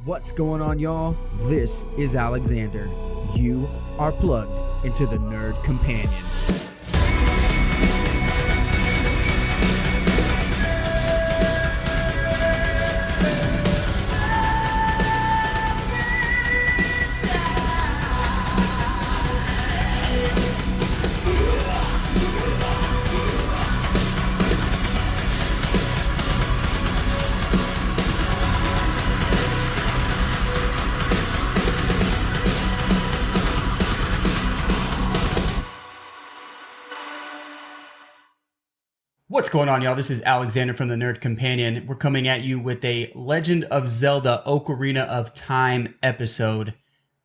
What's going on, y'all? This is Alexander. You are plugged into the Nerd Companion. What's going on, y'all? This is Alexander from the Nerd Companion. We're coming at you with a Legend of Zelda Ocarina of Time episode,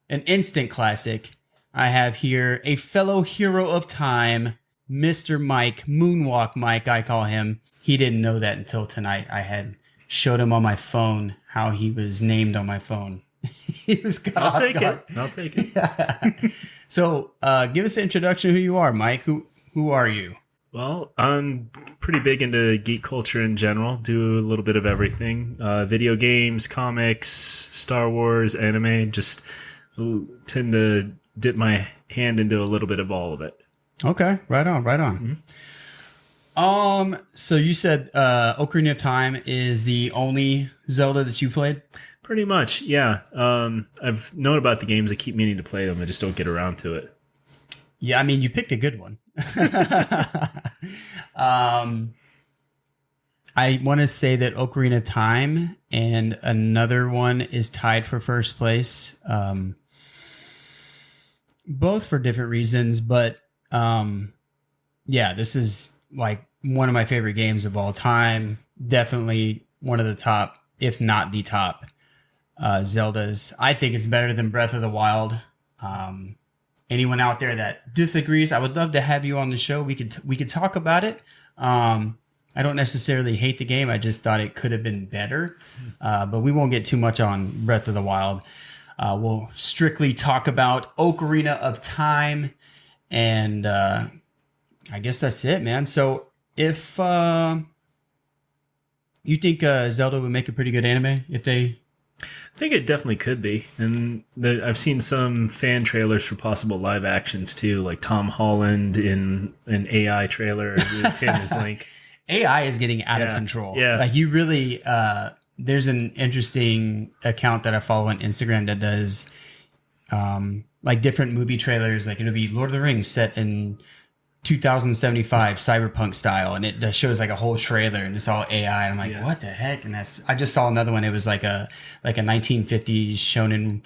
an instant classic. I have here a fellow hero of time, Mr. Mike, Moonwalk Mike, I call him. He didn't know that until tonight. I had showed him on my phone how he was named on my phone. He was caught I'll off take guard. it. I'll take it. Yeah. So, give us an introduction of who you are, Mike. Who are you? Well, I'm pretty big into geek culture in general. Do a little bit of everything. Video games, comics, Star Wars, anime. Just tend to dip my hand into a little bit of all of it. Okay, right on. Mm-hmm. So you said Ocarina of Time is the only Zelda that you played? Pretty much, yeah. I've known about the games. I keep meaning to play them. I just don't get around to it. Yeah, I mean, you picked a good one. I want to say that Ocarina of Time and another one is tied for first place. Both for different reasons, but yeah, this is like one of my favorite games of all time. Definitely one of the top, if not the top, Zeldas. I think it's better than Breath of the Wild. Anyone out there that disagrees, I would love to have you on the show. We could talk about it. I don't necessarily hate the game. I just thought it could have been better. But we won't get too much on Breath of the Wild. We'll strictly talk about Ocarina of Time. And I guess that's it, man. So if you think Zelda would make a pretty good anime if they... I think it definitely could be. And I've seen some fan trailers for possible live actions too, like Tom Holland in an AI trailer with him as Link. AI is getting out of control. Yeah. Like you really, there's an interesting account that I follow on Instagram that does like different movie trailers. Like it'll be Lord of the Rings set in 2075 cyberpunk style, and it shows like a whole trailer and it's all AI. And I'm like, what the heck? And I just saw another one. It was like a 1950s shonen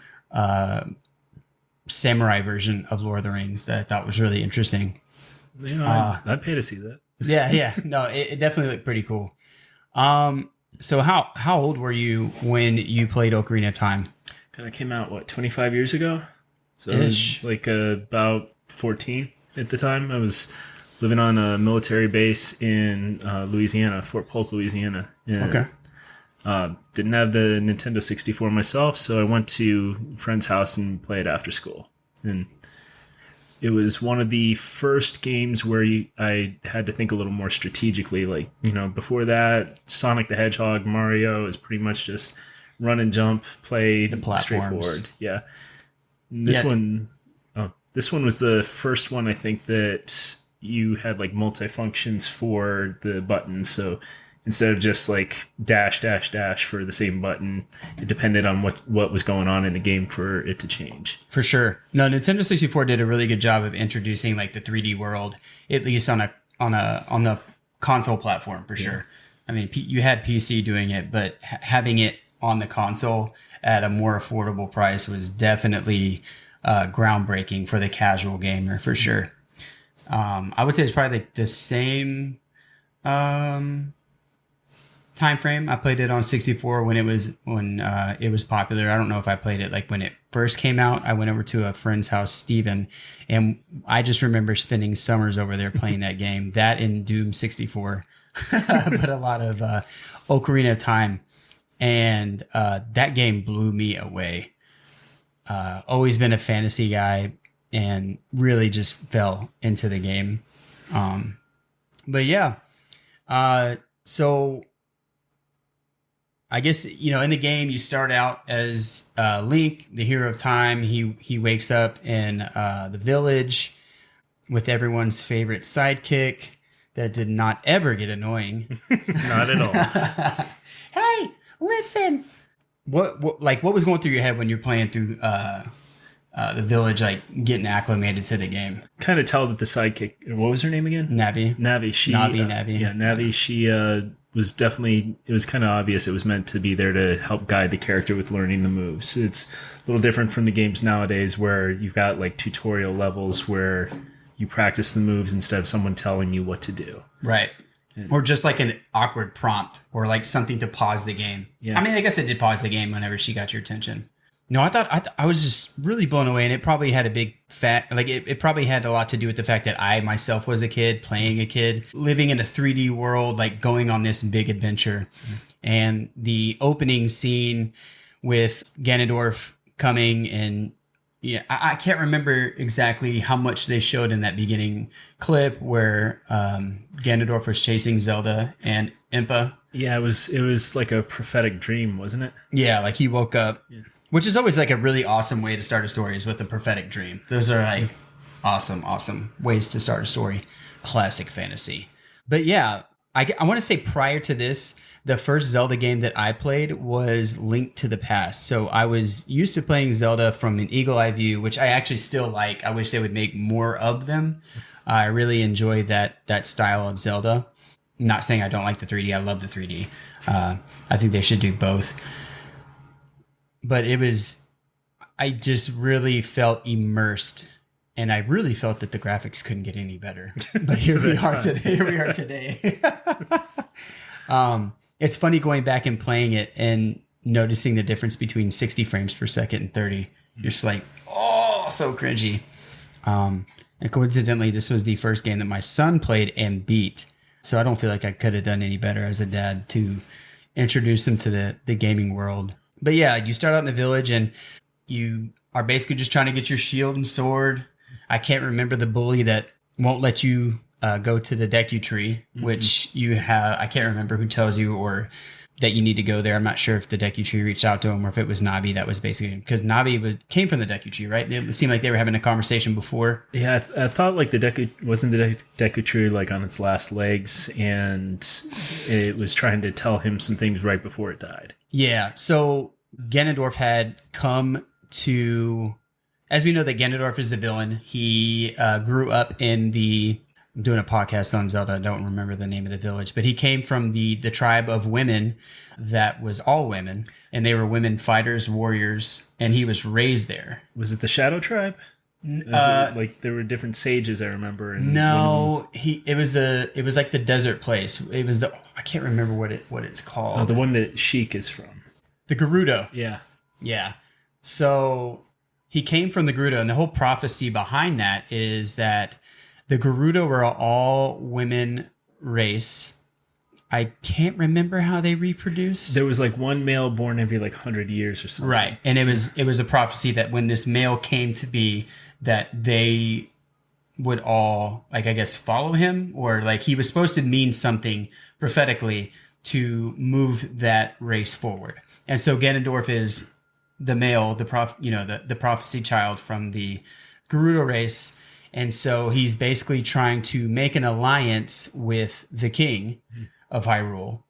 samurai version of Lord of the Rings that I thought was really interesting. Yeah, I'd pay to see that. Yeah. No, it definitely looked pretty cool. So how old were you when you played Ocarina of Time? Kind of came out, 25 years ago? So Ish. like about 14 at the time. I was living on a military base in Louisiana, Fort Polk, Louisiana. And, Okay. Didn't have the Nintendo 64 myself, so I went to a friend's house and played after school. And it was one of the first games where I had to think a little more strategically. Like, before that, Sonic the Hedgehog, Mario is pretty much just run and jump, play The platforms. straightforward. Yeah. And this one was the first one, I think, that you had like multi-functions for the buttons. So instead of just like dash, dash, dash for the same button, it depended on what was going on in the game for it to change. For sure. No, Nintendo 64 did a really good job of introducing like the 3D world, at least on the console platform for sure. I mean, you had PC doing it, but having it on the console at a more affordable price was definitely groundbreaking for the casual gamer for sure. I would say it's probably like the same time frame. I played it on 64 when it was popular. I don't know if I played it like when it first came out. I went over to a friend's house, Steven, and I just remember spending summers over there playing that game. That and Doom 64, but a lot of Ocarina of Time, and that game blew me away. Always been a fantasy guy and really just fell into the game. But yeah. So I guess, in the game, you start out as Link, the hero of time. He wakes up in the village with everyone's favorite sidekick that did not ever get annoying. Not at all. Hey, listen. What was going through your head when you're playing through the village, like getting acclimated to the game? Kind of tell that the sidekick, what was her name again? Navi. Navi. Yeah, Navi. She was definitely, it was kind of obvious it was meant to be there to help guide the character with learning the moves. It's a little different from the games nowadays where you've got like tutorial levels where you practice the moves instead of someone telling you what to do. Right. Or just like an awkward prompt or like something to pause the game. Yeah. I mean, I guess it did pause the game whenever she got your attention. No, I was just really blown away, and it probably had a big it probably had a lot to do with the fact that I myself was a kid, playing a kid, living in a 3D world, like going on this big adventure. Mm-hmm. And the opening scene with Ganondorf coming and I can't remember exactly how much they showed in that beginning clip where Ganondorf was chasing Zelda and Impa. Yeah, it was like a prophetic dream, wasn't it? Yeah, like he woke up. Yeah. Which is always like a really awesome way to start a story is with a prophetic dream. Those are like awesome ways to start a story. Classic fantasy. But yeah, I want to say prior to this, the first Zelda game that I played was Link to the Past. So I was used to playing Zelda from an eagle eye view, which I actually still like. I wish they would make more of them. I really enjoy that style of Zelda. I'm not saying I don't like the 3D. I love the 3D. I think they should do both. But I just really felt immersed, and I really felt that the graphics couldn't get any better. But here we are today. It's funny going back and playing it and noticing the difference between 60 frames per second and 30. You're just like, oh, so cringy. And coincidentally, this was the first game that my son played and beat. So I don't feel like I could have done any better as a dad to introduce him to the gaming world. But yeah, you start out in the village and you are basically just trying to get your shield and sword. I can't remember the bully that won't let you go to the Deku Tree, which you have. I can't remember who tells you or that you need to go there. I'm not sure if the Deku Tree reached out to him or if it was Navi that was basically, because Navi came from the Deku Tree, right? It seemed like they were having a conversation before. Yeah, I thought like the Deku Tree like on its last legs, and it was trying to tell him some things right before it died. Yeah, so Ganondorf had come to, as we know that Ganondorf is the villain. He grew up in I'm doing a podcast on Zelda. I don't remember the name of the village, but he came from the tribe of women that was all women, and they were women fighters, warriors, and he was raised there. Was it the Shadow Tribe? Like there were different sages, I remember. And no, it was like the desert place. It was I can't remember what it's called. Oh, the one that Sheik is from. The Gerudo. Yeah. So he came from the Gerudo, and the whole prophecy behind that is that the Gerudo were all women race. I can't remember how they reproduce. There was like one male born every like 100 years or something. Right. And it was a prophecy that when this male came to be, that they would all, like, I guess, follow him, or like he was supposed to mean something prophetically to move that race forward. And so Ganondorf is the male, the prophecy child from the Gerudo race. And so he's basically trying to make an alliance with the king of Hyrule.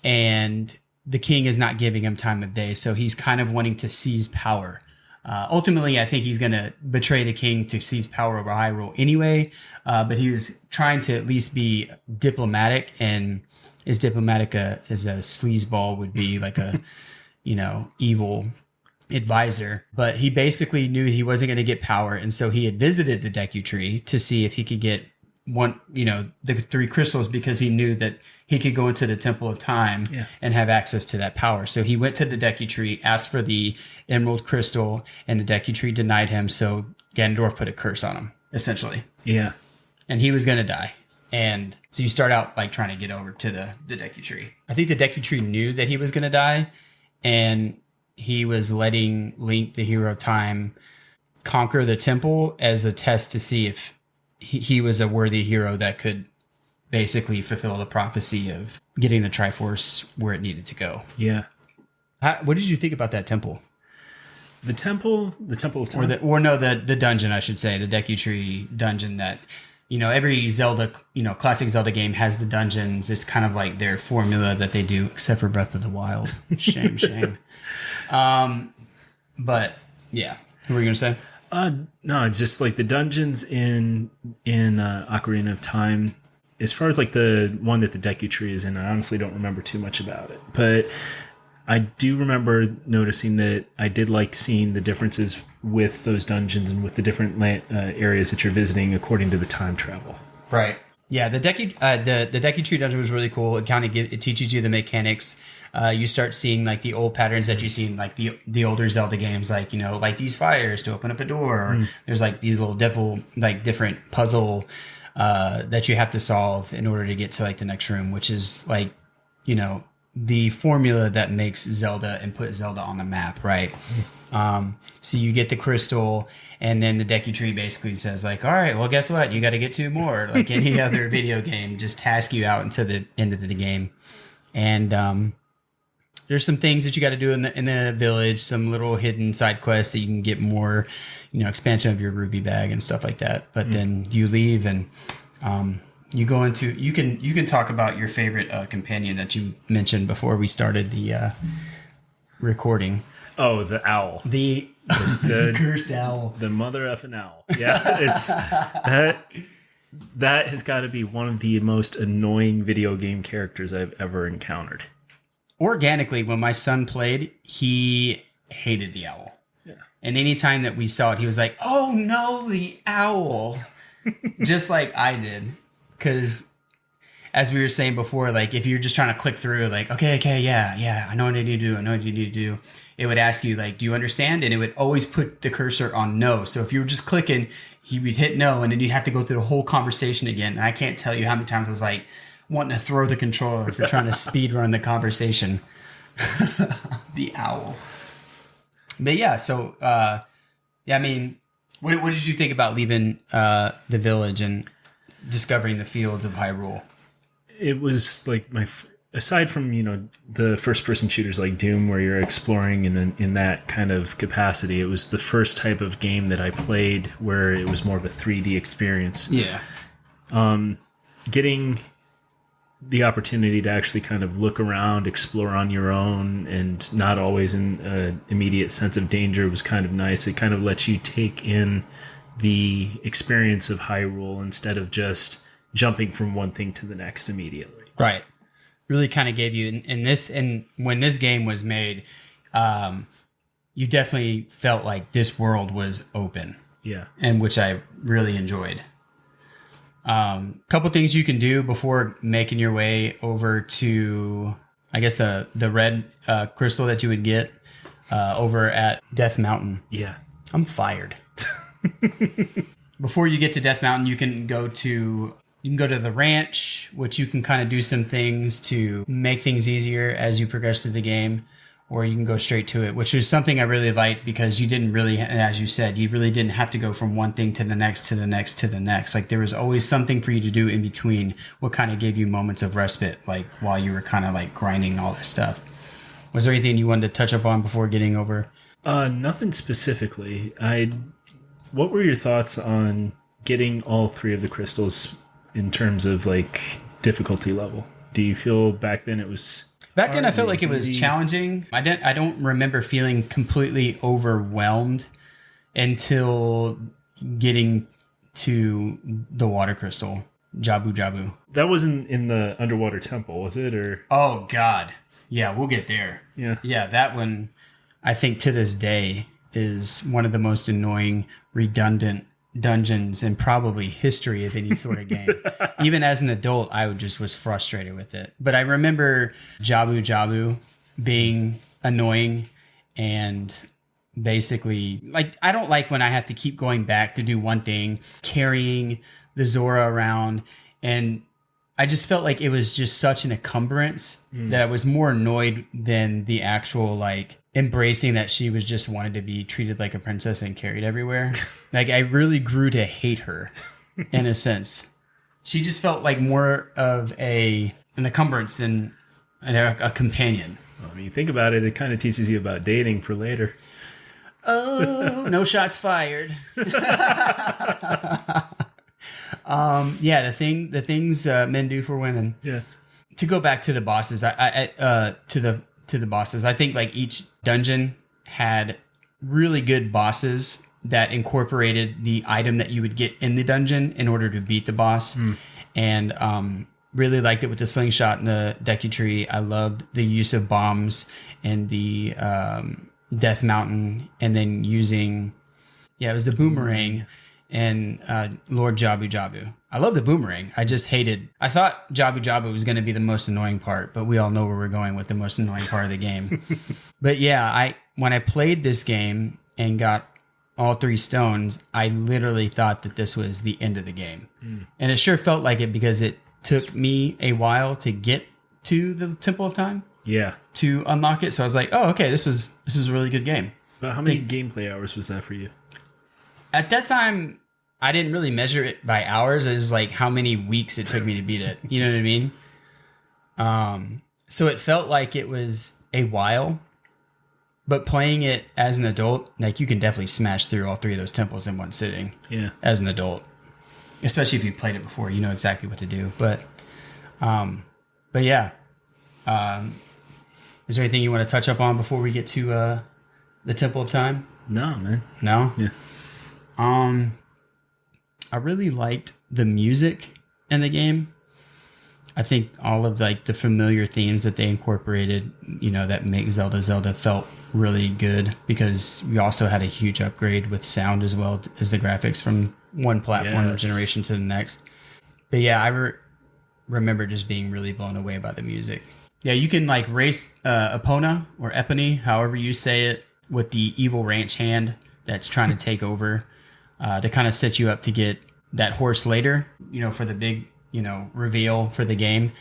And the king is not giving him time of day. So he's kind of wanting to seize power. Ultimately, I think he's going to betray the king to seize power over Hyrule anyway. But he was trying to at least be diplomatic, and as diplomatic as a sleazeball would be, like a, evil advisor. But he basically knew he wasn't going to get power. And so he had visited the Deku Tree to see if he could get the 3 crystals, because he knew that he could go into the Temple of Time and have access to that power. So he went to the Deku Tree, asked for the Emerald Crystal, and the Deku Tree denied him. So Ganondorf put a curse on him, essentially. Yeah. And he was going to die. And so you start out like trying to get over to the Deku Tree. I think the Deku Tree knew that he was going to die, and he was letting Link, the hero of time, conquer the temple as a test to see if he was a worthy hero that could basically fulfill the prophecy of getting the Triforce where it needed to go. Yeah. What did you think about that temple? The temple of time. The dungeon, I should say, the Deku Tree dungeon that, every Zelda, classic Zelda game has the dungeons. It's kind of like their formula that they do, except for Breath of the Wild. Shame. But yeah, what were you gonna say? No, it's just like the dungeons in Ocarina of Time. As far as like the one that the Deku Tree is in, I honestly don't remember too much about it, but I do remember noticing that I did like seeing the differences with those dungeons and with the different areas that you're visiting according to the time travel. Right. Yeah, the Deku Tree dungeon was really cool. It teaches you the mechanics. You start seeing like the old patterns that you see in like the older Zelda games, like like these fires to open up a door. Or there's like these little different puzzle that you have to solve in order to get to like the next room, which is like the formula that makes Zelda and put Zelda on the map, right? So you get the crystal, and then the Deku Tree basically says like, all right, well, guess what? You got to get 2 more. Like any other video game, just task you out until the end of the game. And there's some things that you got to do in the village, some little hidden side quests that you can get more, expansion of your ruby bag and stuff like that. But then you leave and you go into you can talk about your favorite companion that you mentioned before we started the recording. Oh, the owl. The cursed owl. The mother effing owl. Yeah, it's that has got to be one of the most annoying video game characters I've ever encountered. Organically, when my son played, he hated the owl. Yeah. And anytime that we saw it, he was like, "Oh no, the owl!" Just like I did. Because, as we were saying before, like if you're just trying to click through, like, okay, yeah, I know what I need to do. It would ask you, like, do you understand? And it would always put the cursor on no. So if you were just clicking, he would hit no, and then you'd have to go through the whole conversation again. And I can't tell you how many times I was like wanting to throw the controller for trying to speed run the conversation. The owl. But yeah, so I mean, what did you think about leaving the village and discovering the fields of Hyrule? It was like aside from the first person shooters like Doom where you're exploring in that kind of capacity, it was the first type of game that I played where it was more of a 3D experience. Yeah. Getting the opportunity to actually kind of look around, explore on your own, and not always in an immediate sense of danger was kind of nice. It kind of lets you take in the experience of Hyrule instead of just jumping from one thing to the next immediately. Right. Really kind of gave you and when this game was made, you definitely felt like this world was open. Yeah. And which I really enjoyed. Couple things you can do before making your way over to, I guess, the red crystal that you would get over at Death Mountain. Yeah. I'm fired. Before you get to Death Mountain, you can go to the ranch, which you can kind of do some things to make things easier as you progress through the game, or you can go straight to it, which is something I really liked because you didn't really, as you said, you really didn't have to go from one thing to the next, to the next, to the next. Like there was always something for you to do in between, what kind of gave you moments of respite, like while you were kind of like grinding all this stuff. Was there anything you wanted to touch up on before getting over? Nothing specifically. What were your thoughts on getting all 3 of the crystals in terms of like difficulty level? Do you feel back then it was Back then, I felt like it was challenging. I don't remember feeling completely overwhelmed until getting to the water crystal, Jabu. That wasn't in the underwater temple, was it? Or oh God, yeah, we'll get there. Yeah, that one, I think to this day is one of the most annoying, redundant dungeons in probably history of any sort of game. Even as an adult, I was frustrated with it. But I remember Jabu being annoying and basically like I don't like when I have to keep going back to do one thing, carrying the Zora around, and I just felt like it was just such an encumbrance that I was more annoyed than the actual like embracing that she was just wanted to be treated like a princess and carried everywhere. Like I really grew to hate her in a sense. She just felt like more of an encumbrance than a companion. Well, when you think about it, it kind of teaches you about dating for later. Oh, no shots fired. The things men do for women. Yeah. To go back to the bosses, to the bosses, I think like each dungeon had really good bosses that incorporated the item that you would get in the dungeon in order to beat the boss. And really liked it with the slingshot and the Deku Tree. I loved the use of bombs and the Death Mountain, and then using, it was the boomerang and Lord Jabu Jabu. I love the boomerang. I thought Jabu Jabu was going to be the most annoying part, but we all know where we're going with the most annoying part of the game. But yeah, when I played this game and got all 3 stones, I literally thought that this was the end of the game. And it sure felt like it because it took me a while to get to the Temple of Time. Yeah. To unlock it. So I was like, oh, okay, this is a really good game. But how many gameplay hours was that for you? At that time, I didn't really measure it by hours. It was like how many weeks it took me to beat it. You know what I mean? So it felt like it was a while. But playing it as an adult, like you can definitely smash through all 3 of those temples in one sitting. Yeah. As an adult. Especially if you've played it before, you know exactly what to do. But yeah. Is there anything you want to touch up on before we get to the Temple of Time? No, man. No? Yeah. I really liked the music in the game. I think all of like the familiar themes that they incorporated, that make Zelda felt really good, because we also had a huge upgrade with sound as well as the graphics from one platform generation to the next. But yeah, I remember just being really blown away by the music. Yeah, you can like race Epona or Epony, however you say it, with the evil ranch hand that's trying to take over to kind of set you up to get that horse later, for the big, reveal for the game.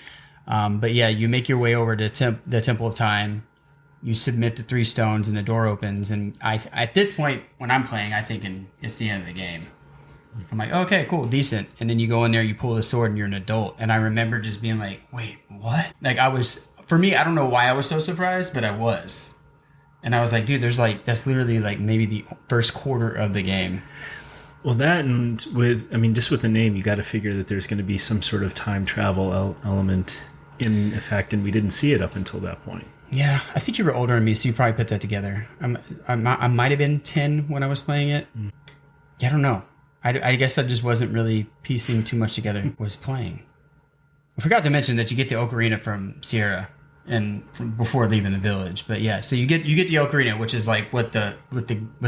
But yeah, you make your way over to the Temple of Time. You submit the 3 stones and the door opens. And at this point, when I'm playing, I'm thinking it's the end of the game. I'm like, okay, cool, decent. And then you go in there, you pull the sword, and you're an adult. And I remember just being like, wait, what? Like for me, I don't know why I was so surprised, but I was. And I was like, dude, that's literally like maybe the first quarter of the game. Well, that, and just with the name, you got to figure that there's going to be some sort of time travel element in effect, and we didn't see it up until that point. Yeah, I think you were older than me, so you probably put that together. I might have been 10 when I was playing it. Yeah, I don't know. I guess I just wasn't really piecing too much together. Was playing. I forgot to mention that you get the ocarina from Sierra before leaving the village. But yeah, so you get the ocarina, which is like what the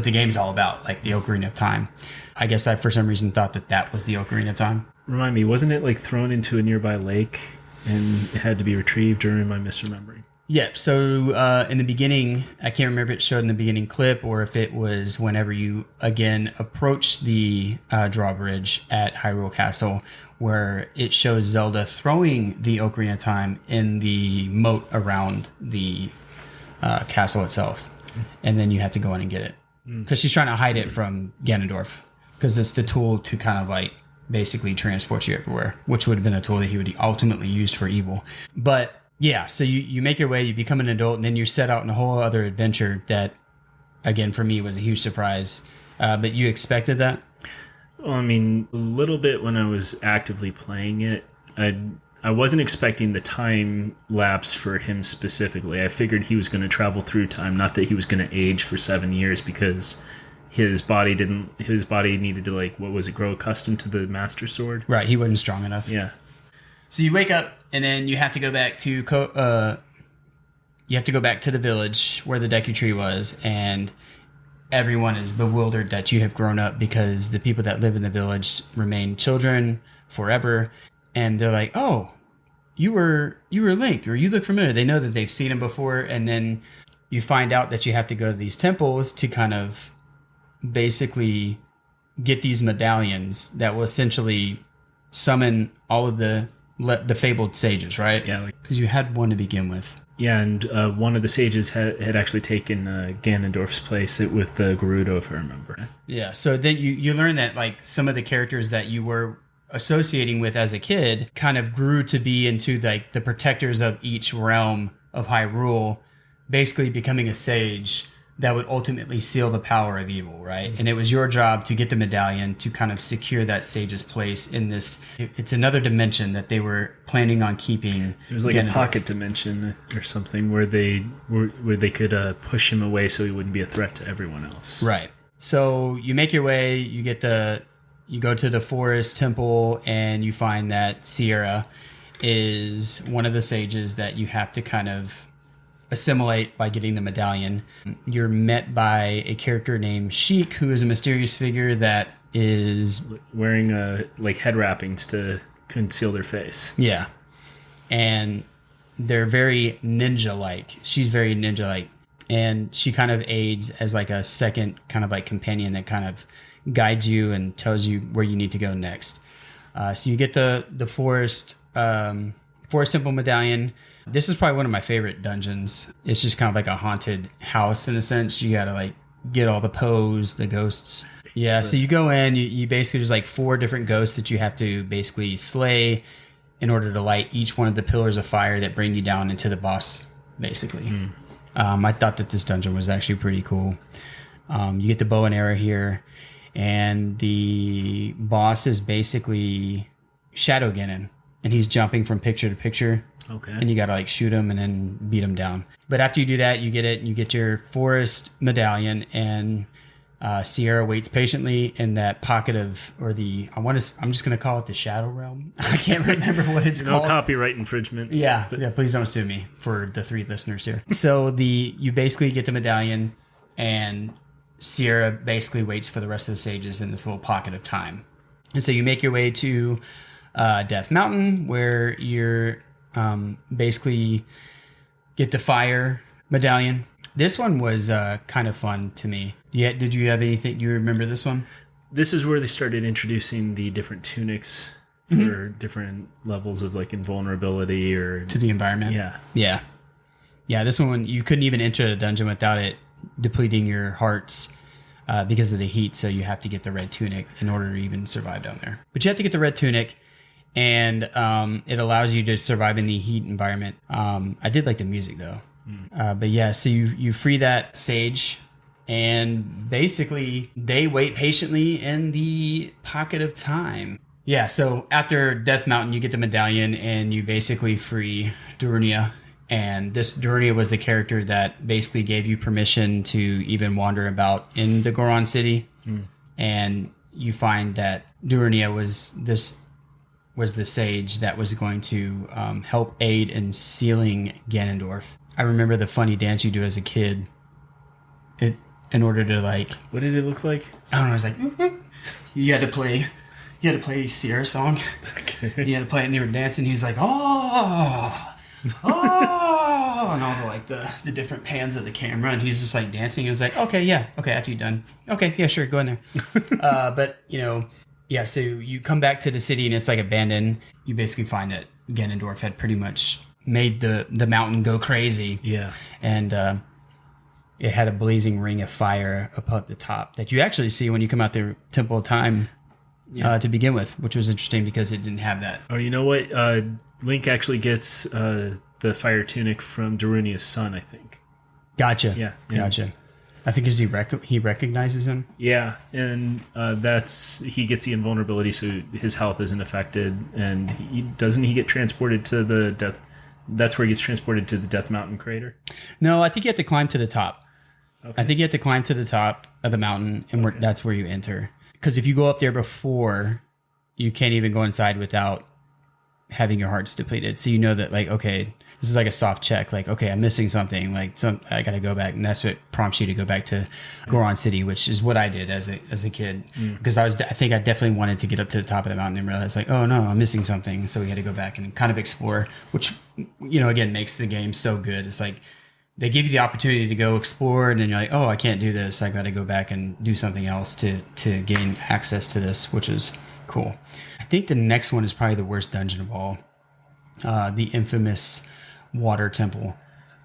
game's all about, like the Ocarina of Time. I guess I for some reason thought that was the Ocarina of Time. Remind me, wasn't it like thrown into a nearby lake and it had to be retrieved, or am I misremembering? Yeah, so in the beginning, I can't remember if it showed in the beginning clip or if it was whenever you, again, approach the drawbridge at Hyrule Castle, where it shows Zelda throwing the Ocarina of Time in the moat around the castle itself. And then you have to go in and get it. Because she's trying to hide it from Ganondorf. Because it's the tool to kind of like basically transport you everywhere, which would have been a tool that he would ultimately used for evil. But yeah, so you make your way, you become an adult, and then you're set out on a whole other adventure that, again, for me was a huge surprise. But you expected that? Well, I mean, a little bit when I was actively playing it. I wasn't expecting the time lapse for him specifically. I figured he was going to travel through time, not that he was going to age for 7 years, because his body needed to, like, what was it, grow accustomed to the Master Sword? Right, he wasn't strong enough. Yeah. So you wake up, and then you have to go back to the village where the Deku Tree was, and everyone is bewildered that you have grown up, because the people that live in the village remain children forever, and they're like, "Oh, you were Link, or you look familiar." They know that they've seen him before, and then you find out that you have to go to these temples to kind of basically get these medallions that will essentially summon all of the fabled sages, right? Yeah. Because you had one to begin with. Yeah, and one of the sages had actually taken Ganondorf's place with Gerudo, if I remember. Yeah, so then you learn that like some of the characters that you were associating with as a kid kind of grew to be into like the protectors of each realm of Hyrule, basically becoming a sage that would ultimately seal the power of evil, right? And it was your job to get the medallion to kind of secure that sage's place in this. It's another dimension that they were planning on keeping. It was like a pocket dimension or something where they could push him away so he wouldn't be a threat to everyone else. Right. So you make your way, you go to the forest temple, and you find that Sierra is one of the sages that you have to kind of assimilate by getting the medallion. You're met by a character named Sheik, who is a mysterious figure that is wearing head wrappings to conceal their face. Yeah. And they're very ninja-like. She's very ninja-like. And she kind of aids as like a second kind of like companion that kind of guides you and tells you where you need to go next. So you get the forest temple medallion. This is probably one of my favorite dungeons. It's just kind of like a haunted house in a sense. You got to like get all the Poes, the ghosts. Yeah. So you go in, you basically, there's like 4 different ghosts that you have to basically slay in order to light each one of the pillars of fire that bring you down into the boss, basically. I thought that this dungeon was actually pretty cool. You get the bow and arrow here, and the boss is basically Shadow Ganon, and he's jumping from picture to picture. Okay. And you got to like shoot him and then beat him down. But after you do that, you get it, and you get your forest medallion, and Sierra waits patiently in that pocket of, or I'm just going to call it the Shadow Realm. I can't remember what it's called. No copyright infringement. Yeah. Please don't sue me for the 3 listeners here. So you basically get the medallion, and Sierra basically waits for the rest of the sages in this little pocket of time. And so you make your way to Death Mountain, where you're basically get the fire medallion. This one was kind of fun to me. Yeah, did you have anything? Do you remember this one? This is where they started introducing the different tunics for different levels of like invulnerability or to the environment. Yeah. This one, you couldn't even enter a dungeon without it depleting your hearts because of the heat. So you have to get the red tunic in order to even survive down there. But you have to get the red tunic, and it allows you to survive in the heat environment. I did like the music though. But yeah, so you free that sage, and basically they wait patiently in the pocket of time. Yeah, so after Death Mountain, you get the medallion, and you basically free Darunia. And this Darunia was the character that basically gave you permission to even wander about in the Goron city. And you find that Darunia was the sage that was going to help aid in sealing Ganondorf. I remember the funny dance you do as a kid. In order to like, what did it look like? I don't know. It was like you had to play Sierra song. Okay. You had to play it, and they were dancing. He was like, oh, and all the different pans of the camera, and he's just like dancing. He was like, okay, after you're done, okay, yeah, sure, go in there. But yeah, so you come back to the city, and it's like abandoned. You basically find that Ganondorf had pretty much made the mountain go crazy. Yeah. And it had a blazing ring of fire up at the top that you actually see when you come out the Temple of Time to begin with, which was interesting because it didn't have that. Oh, you know what? Link actually gets the fire tunic from Darunia's son, I think. Gotcha. Yeah. Gotcha. I think he recognizes him. Yeah, and he gets the invulnerability, so his health isn't affected, and he get transported to the death. That's where he gets transported to the Death Mountain crater. No, I think you have to climb to the top. Okay. I think you have to climb to the top of the mountain, and that's where you enter. Because if you go up there before, you can't even go inside without having your hearts depleted. So you know that, like, okay, this is like a soft check. Like, okay, I'm missing something. Like, I got to go back, and that's what prompts you to go back to Goron City, which is what I did as a kid. Because I think I definitely wanted to get up to the top of the mountain and realize, like, oh no, I'm missing something. So we had to go back and kind of explore, which again makes the game so good. It's like they give you the opportunity to go explore, and then you're like, oh, I can't do this. I got to go back and do something else to gain access to this, which is cool. I think the next one is probably the worst dungeon of all, the infamous Water Temple.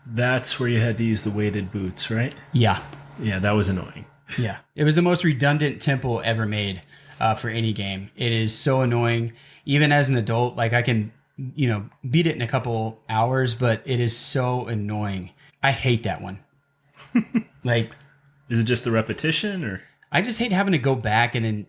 That's where you had to use the weighted boots, right? Yeah. Yeah, that was annoying. Yeah. It was the most redundant temple ever made. for any game. It is so annoying. Even as an adult, like I can, beat it in a couple hours, but it is so annoying. I hate that one. Like, is it just the repetition, or? I just hate having to go back and then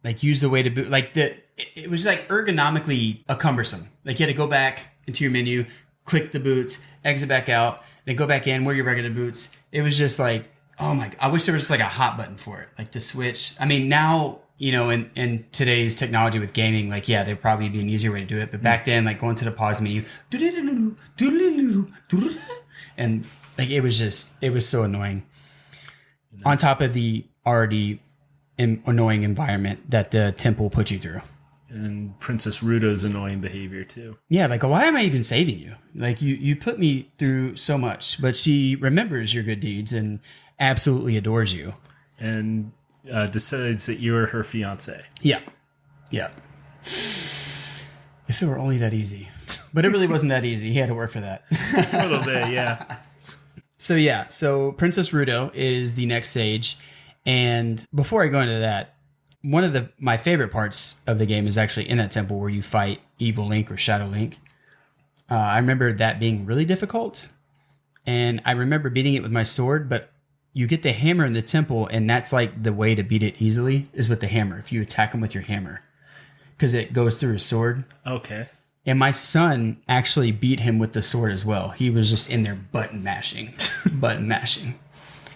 like use the way to boot. Like it was like ergonomically cumbersome. Like you had to go back into your menu, click the boots, exit back out, then go back in, wear your regular boots. It was just like, oh my God, I wish there was like a hot button for it, like to switch. I mean, now, in today's technology with gaming, like, yeah, there'd probably be an easier way to do it. But back then, like going to the pause menu, and like, it was so annoying. On top of the already annoying environment that the temple put you through. And Princess Ruto's annoying behavior too. Yeah, like, why am I even saving you? Like, you put me through so much, but she remembers your good deeds and absolutely adores you. And decides that you're her fiance. Yeah. Yeah. If it were only that easy. But it really wasn't that easy. He had to work for that. A little bit, yeah. So Princess Ruto is the next stage. And before I go into that, one of my favorite parts of the game is actually in that temple where you fight Evil Link or Shadow Link. I remember that being really difficult. And I remember beating it with my sword, but you get the hammer in the temple, and that's like the way to beat it easily is with the hammer. If you attack him with your hammer, because it goes through his sword. Okay. And my son actually beat him with the sword as well. He was just in there button mashing.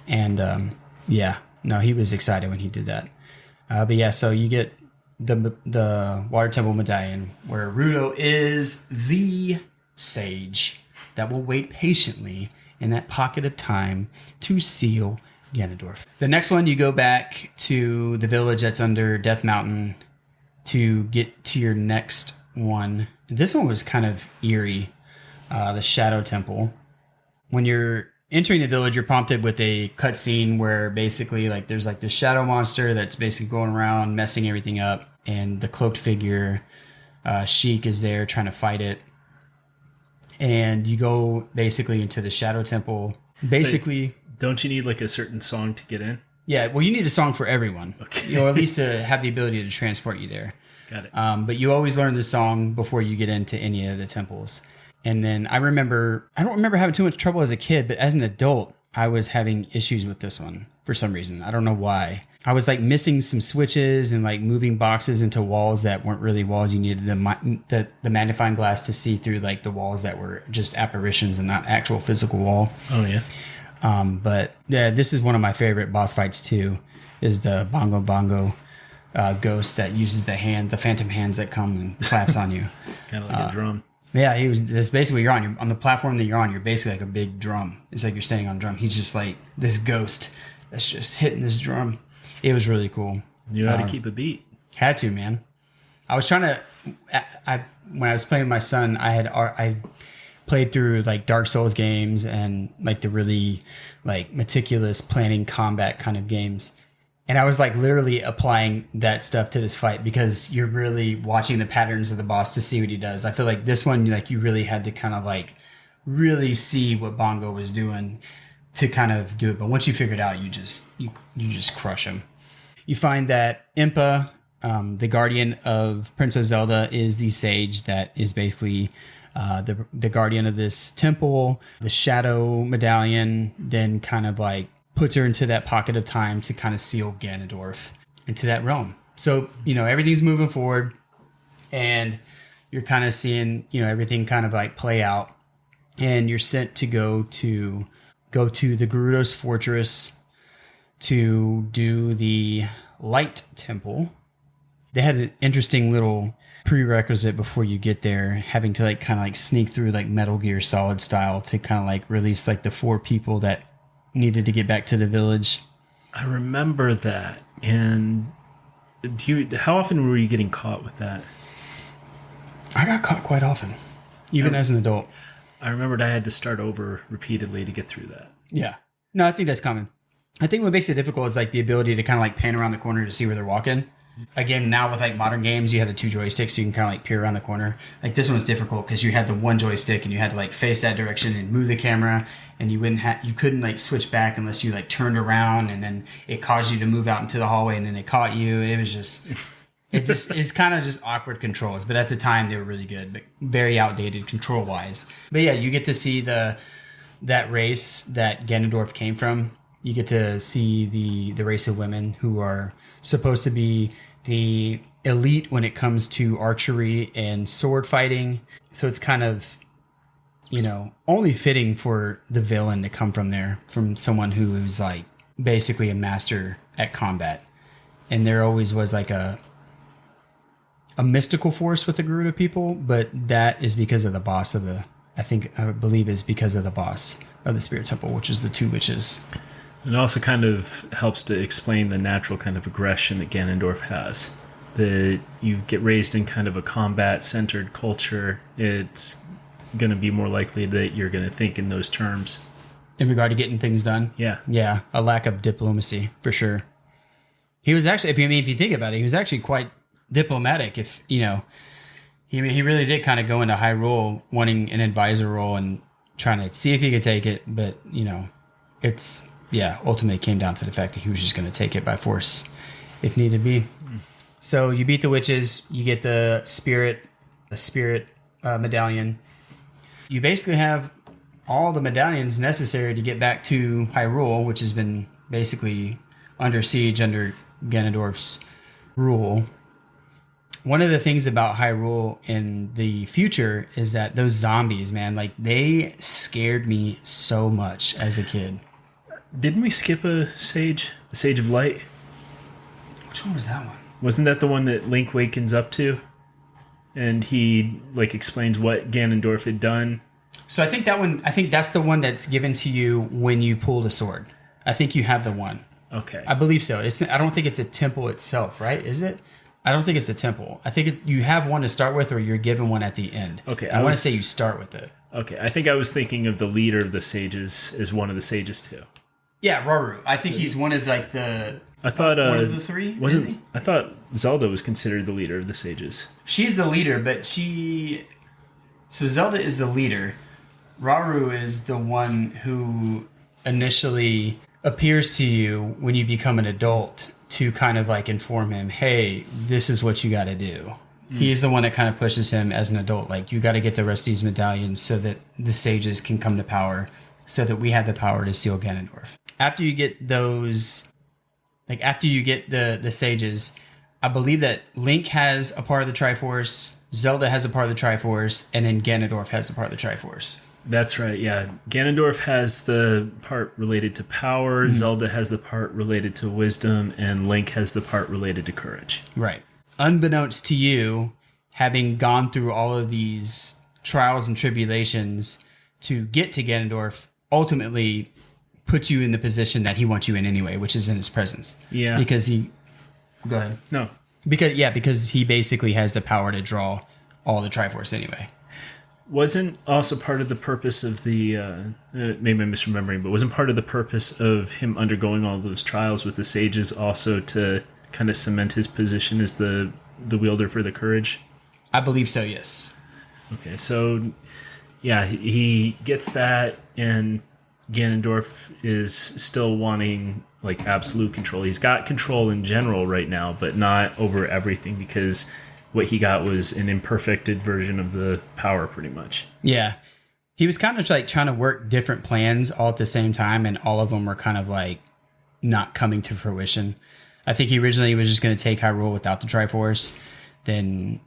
And he was excited when he did that. But yeah, so you get the Water Temple Medallion, where Ruto is the sage that will wait patiently in that pocket of time to seal Ganondorf. The next one, you go back to the village that's under Death Mountain to get to your next one. This one was kind of eerie, the Shadow Temple. When you're entering the village, you're prompted with a cutscene where basically like there's like this shadow monster that's basically going around messing everything up, and the cloaked figure Sheik is there trying to fight it. And you go basically into the Shadow Temple. Basically, don't you need like a certain song to get in? Yeah, well, you need a song for everyone. Okay. Or at least to have the ability to transport you there. Got it. But you always learn the song before you get into any of the temples. And then I don't remember having too much trouble as a kid, but as an adult, I was having issues with this one for some reason. I don't know why. I was like missing some switches and like moving boxes into walls that weren't really walls. You needed the magnifying glass to see through like the walls that were just apparitions and not actual physical wall. Oh yeah. But yeah, this is one of my favorite boss fights too, is the Bongo ghost that uses the phantom hands that come and slaps on you. Kind of like a drum. Yeah, that's basically what you're on the platform that you're on. You're basically like a big drum. It's like you're standing on a drum. He's just like this ghost that's just hitting this drum. It was really cool. You had to keep a beat. Had to, man. I was trying to. When I was playing with my son, I played through like Dark Souls games and like the really like meticulous planning combat kind of games. And I was like literally applying that stuff to this fight because you're really watching the patterns of the boss to see what he does. I feel like this one, like you really had to kind of like really see what Bongo was doing to kind of do it. But once you figure it out, you just crush him. You find that Impa, the guardian of Princess Zelda, is the sage that is basically the guardian of this temple. The Shadow Medallion then kind of like puts her into that pocket of time to kind of seal Ganondorf into that realm. So, everything's moving forward and you're kind of seeing, everything kind of like play out, and you're sent to go to the Gerudo's fortress to do the Light Temple. They had an interesting little prerequisite before you get there, having to like kind of like sneak through like Metal Gear Solid style to kind of like release like the 4 people that needed to get back to the village. I remember that. And how often were you getting caught with that? I got caught quite often, even as an adult. I remembered I had to start over repeatedly to get through that. Yeah. No, I think that's common. I think what makes it difficult is like the ability to kind of like pan around the corner to see where they're walking. Again, now with like modern games, you have the 2 joysticks, so you can kind of like peer around the corner. Like this one was difficult because you had the 1 joystick and you had to like face that direction and move the camera, and you couldn't like switch back unless you like turned around, and then it caused you to move out into the hallway, and then it caught you. It was just, it's kind of just awkward controls. But at the time, they were really good, but very outdated control wise. But yeah, you get to see that race that Ganondorf came from. You get to see the race of women who are supposed to be the elite when it comes to archery and sword fighting. So it's kind of, only fitting for the villain to come from there, from someone who is like basically a master at combat. And there always was like a mystical force with a group of people, but that is because of the boss of I believe is because of the boss of the Spirit Temple, which is the 2 witches. It also kind of helps to explain the natural kind of aggression that Ganondorf has. That you get raised in kind of a combat-centered culture, it's going to be more likely that you're going to think in those terms. In regard to getting things done? Yeah. Yeah, a lack of diplomacy, for sure. He was actually, if you think about it, he was actually quite diplomatic. He really did kind of go into Hyrule wanting an advisor role and trying to see if he could take it, but, ultimately it came down to the fact that he was just going to take it by force if needed be. So you beat the witches, you get the spirit medallion. You basically have all the medallions necessary to get back to Hyrule, which has been basically under siege under Ganondorf's rule. One of the things about Hyrule in the future is that those zombies, man, like they scared me so much as a kid. Didn't we skip a sage? The Sage of Light? Which one was that one? Wasn't that the one that Link wakens up to? And he like explains what Ganondorf had done. So I think that's the one that's given to you when you pull the sword. I think you have the one. Okay. I believe so. I don't think it's a temple itself, right? Is it? I don't think it's a temple. I think you have one to start with, or you're given one at the end. Okay. I want to say you start with it. Okay. I think I was thinking of the leader of the sages as one of the sages too. Yeah, Rauru. I think he's one of like the. I thought one of the 3. wasn't. I thought Zelda was considered the leader of the sages. She's the leader, but so Zelda is the leader. Rauru is the one who initially appears to you when you become an adult to kind of like inform him, hey, this is what you got to do. He's the one that kind of pushes him as an adult, like you got to get the rest of these medallions so that the sages can come to power, so that we have the power to seal Ganondorf. After you get those, like after you get the sages, I believe that Link has a part of the Triforce, Zelda has a part of the Triforce, and then Ganondorf has a part of the Triforce. That's right, yeah. Ganondorf has the part related to power, Zelda has the part related to wisdom, and Link has the part related to courage. Right. Unbeknownst to you, having gone through all of these trials and tribulations to get to Ganondorf, ultimately puts you in the position that he wants you in anyway, which is in his presence. Yeah. Because he... Go ahead. No. Because he basically has the power to draw all the Triforce anyway. Wasn't also part of the purpose of the, maybe I'm misremembering, but wasn't part of the purpose of him undergoing all those trials with the sages also to kind of cement his position as the wielder for the courage? I believe so, yes. Okay, so yeah, he gets that, and Ganondorf is still wanting like absolute control. He's got control in general right now, but not over everything, because what he got was an imperfected version of the power, pretty much. Yeah. He was kind of like trying to work different plans all at the same time, and all of them were kind of like not coming to fruition. I think he originally was just going to take Hyrule without the Triforce. Then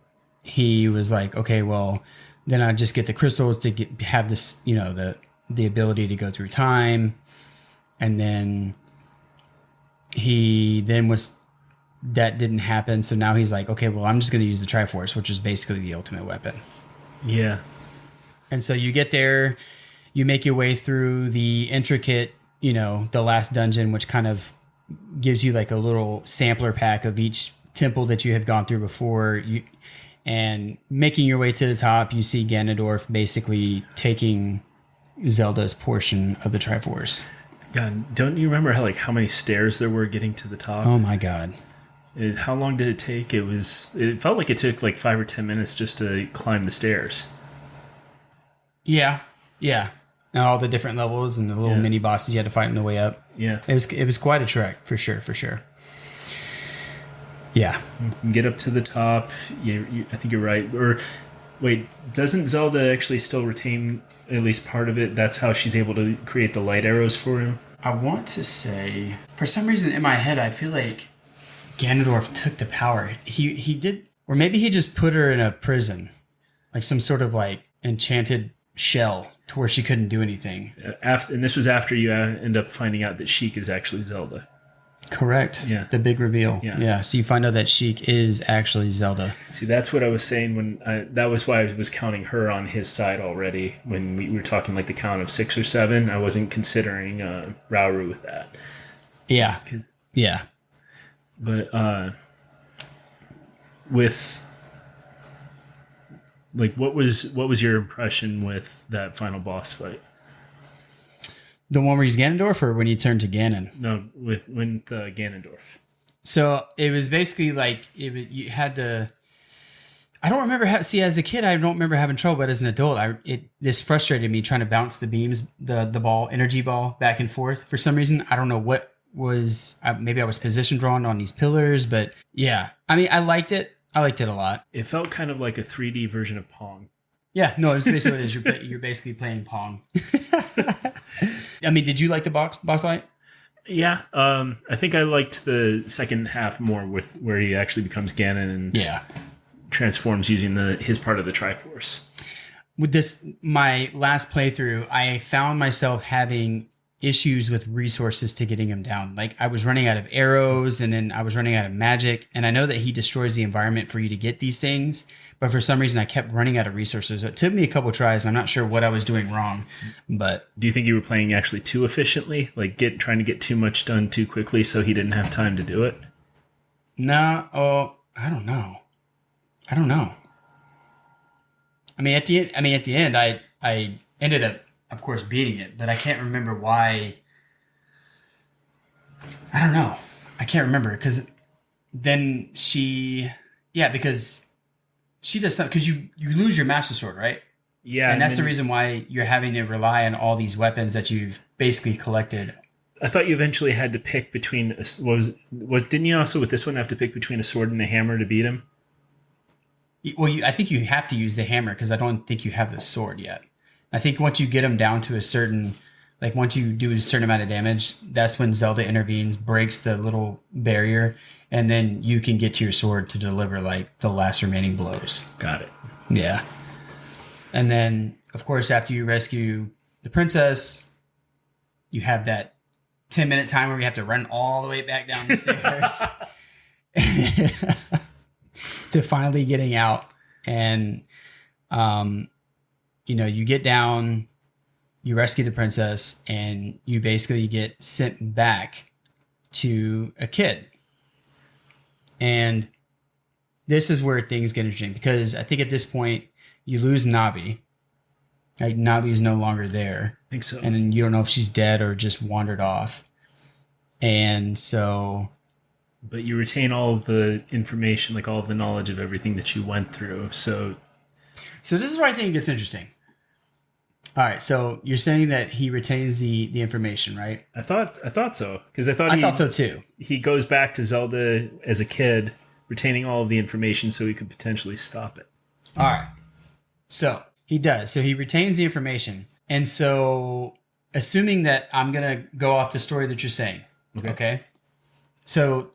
he was like, okay, well, then I just get the crystals to have this, the ability to go through time. And then that didn't happen. So now he's like, okay, well, I'm just going to use the Triforce, which is basically the ultimate weapon. Yeah. And so you get there, you make your way through the intricate, the last dungeon, which kind of gives you like a little sampler pack of each temple that you have gone through before. And making your way to the top, you see Ganondorf basically taking Zelda's portion of the Triforce. God, don't you remember how many stairs there were getting to the top? Oh my God. How long did it take? It felt like it took like 5 or 10 minutes just to climb the stairs. Yeah, yeah. And all the different levels and the little mini bosses you had to fight on the way up. Yeah. It was quite a trek for sure, for sure. Yeah. You can get up to the top. I think you're right. Or wait, doesn't Zelda actually still retain at least part of it? That's how she's able to create the light arrows for him. I want to say, for some reason in my head, I feel like Ganondorf took the power. He did, or maybe he just put her in a prison, like some sort of like enchanted shell to where she couldn't do anything. And this was after you end up finding out that Sheik is actually Zelda. Correct. Yeah. The big reveal. Yeah. So you find out that Sheik is actually Zelda. See, that's what I was saying that was why I was counting her on his side already. When we were talking like the count of 6 or 7, I wasn't considering Rauru with that. Yeah. Yeah. But with like what was your impression with that final boss fight? The one where he's Ganondorf, or when he turned to Ganon? No, when Ganondorf. So it was basically like you had to. I don't remember as a kid I don't remember having trouble, but as an adult, this frustrated me trying to bounce the beams, the ball, energy ball back and forth for some reason. I don't know what was. Maybe I was position drawn on these pillars, but yeah. I mean, I liked it. I liked it a lot. It felt kind of like a 3D version of Pong. Yeah, no, it's basically what it is. You're basically playing Pong. I mean, did you like the boss fight? Yeah, I think I liked the second half more with where he actually becomes Ganon and transforms using his part of the Triforce. With this, my last playthrough, I found myself having issues with resources to getting him down. Like I was running out of arrows and then I was running out of magic. And I know that he destroys the environment for you to get these things, but for some reason I kept running out of resources. It took me a couple tries and I'm not sure what I was doing wrong, but. Do you think you were playing actually too efficiently? Like trying to get too much done too quickly so he didn't have time to do it? No. Oh, I don't know. I mean, at the end, I ended up, of course, beating it, but I can't remember why. I don't know. I can't remember because then because she does something because you lose your Master Sword, right? Yeah, and that's the reason why you're having to rely on all these weapons that you've basically collected. I thought you eventually had to pick between didn't you also with this one have to pick between a sword and a hammer to beat him? Well, I think you have to use the hammer because I don't think you have the sword yet. I think once you get them down to a certain, like once you do a certain amount of damage, that's when Zelda intervenes, breaks the little barrier, and then you can get to your sword to deliver like the last remaining blows. Got it. Yeah. And then, of course, after you rescue the princess, you have that 10-minute time where you have to run all the way back down the stairs to finally getting out. And, you get down, you rescue the princess, and you basically get sent back to a kid. And this is where things get interesting because I think at this point you lose Navi. Like Navi's no longer there. I think so. And then you don't know if she's dead or just wandered off. And so... But you retain all of the information, like all of the knowledge of everything that you went through. So this is where I think it gets interesting. All right, so you're saying that he retains the information, right? I thought so because I thought so too. He goes back to Zelda as a kid, retaining all of the information, so he could potentially stop it. All right, so he does. So he retains the information, and so assuming that I'm gonna go off the story that you're saying, okay? So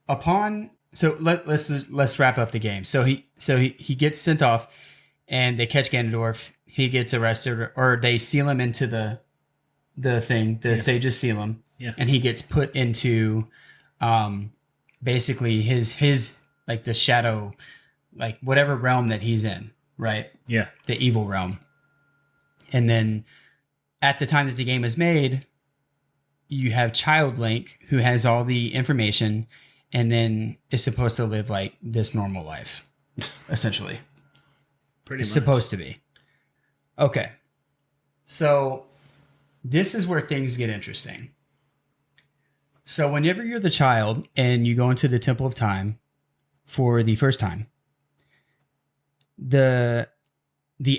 let's wrap up the game. So he gets sent off, and they catch Ganondorf. He gets arrested, or they seal him into the thing. The sages seal him, and he gets put into, basically his like the shadow, like whatever realm that he's in, right? Yeah, the evil realm. And then, at the time that the game is made, you have Child Link who has all the information, and then is supposed to live like this normal life, essentially. Pretty it's much. Supposed to be. Okay. So this is where things get interesting. So whenever you're the child and you go into the Temple of Time for the first time, the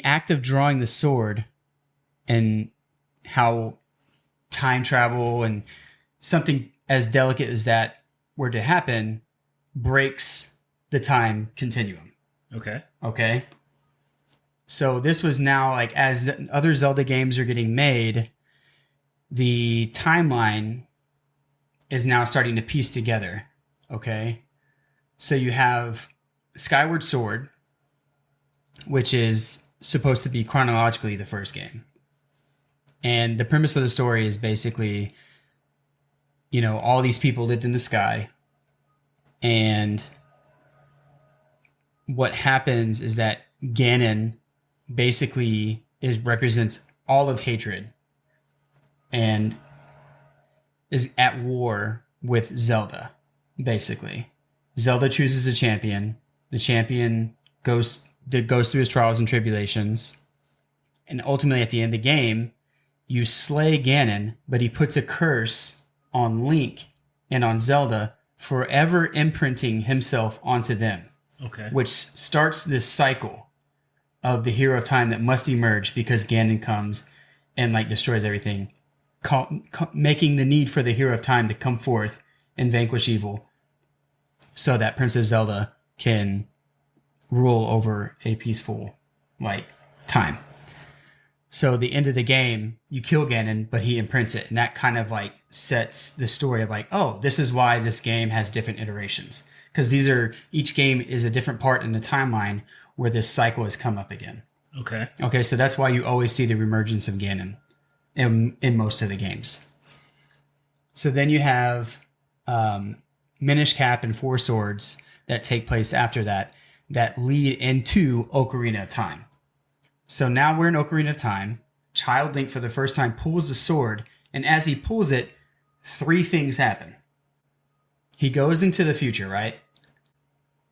act of drawing the sword and how time travel and something as delicate as that were to happen breaks the time continuum. Okay. Okay. So this was now like, as other Zelda games are getting made, the timeline is now starting to piece together. Okay. So you have Skyward Sword, which is supposed to be chronologically the first game. And the premise of the story is basically, you know, all these people lived in the sky. And what happens is that Ganon basically represents all of hatred and is at war with Zelda, basically. Zelda chooses a champion. The champion goes through his trials and tribulations. And ultimately, at the end of the game, you slay Ganon, but he puts a curse on Link and on Zelda, forever imprinting himself onto them. Okay. Which starts this cycle of the hero of time that must emerge because Ganon comes and like destroys everything, making the need for the hero of time to come forth and vanquish evil so that Princess Zelda can rule over a peaceful like time. So the end of the game, you kill Ganon, but he imprints it. And that kind of like sets the story of like, oh, this is why this game has different iterations. Because each game is a different part in the timeline where this cycle has come up again. Okay. Okay, so that's why you always see the reemergence of Ganon in most of the games. So then you have Minish Cap and Four Swords that take place after that lead into Ocarina of Time. So now we're in Ocarina of Time. Child Link for the first time pulls the sword, and as he pulls it, 3 things happen. He goes into the future, right?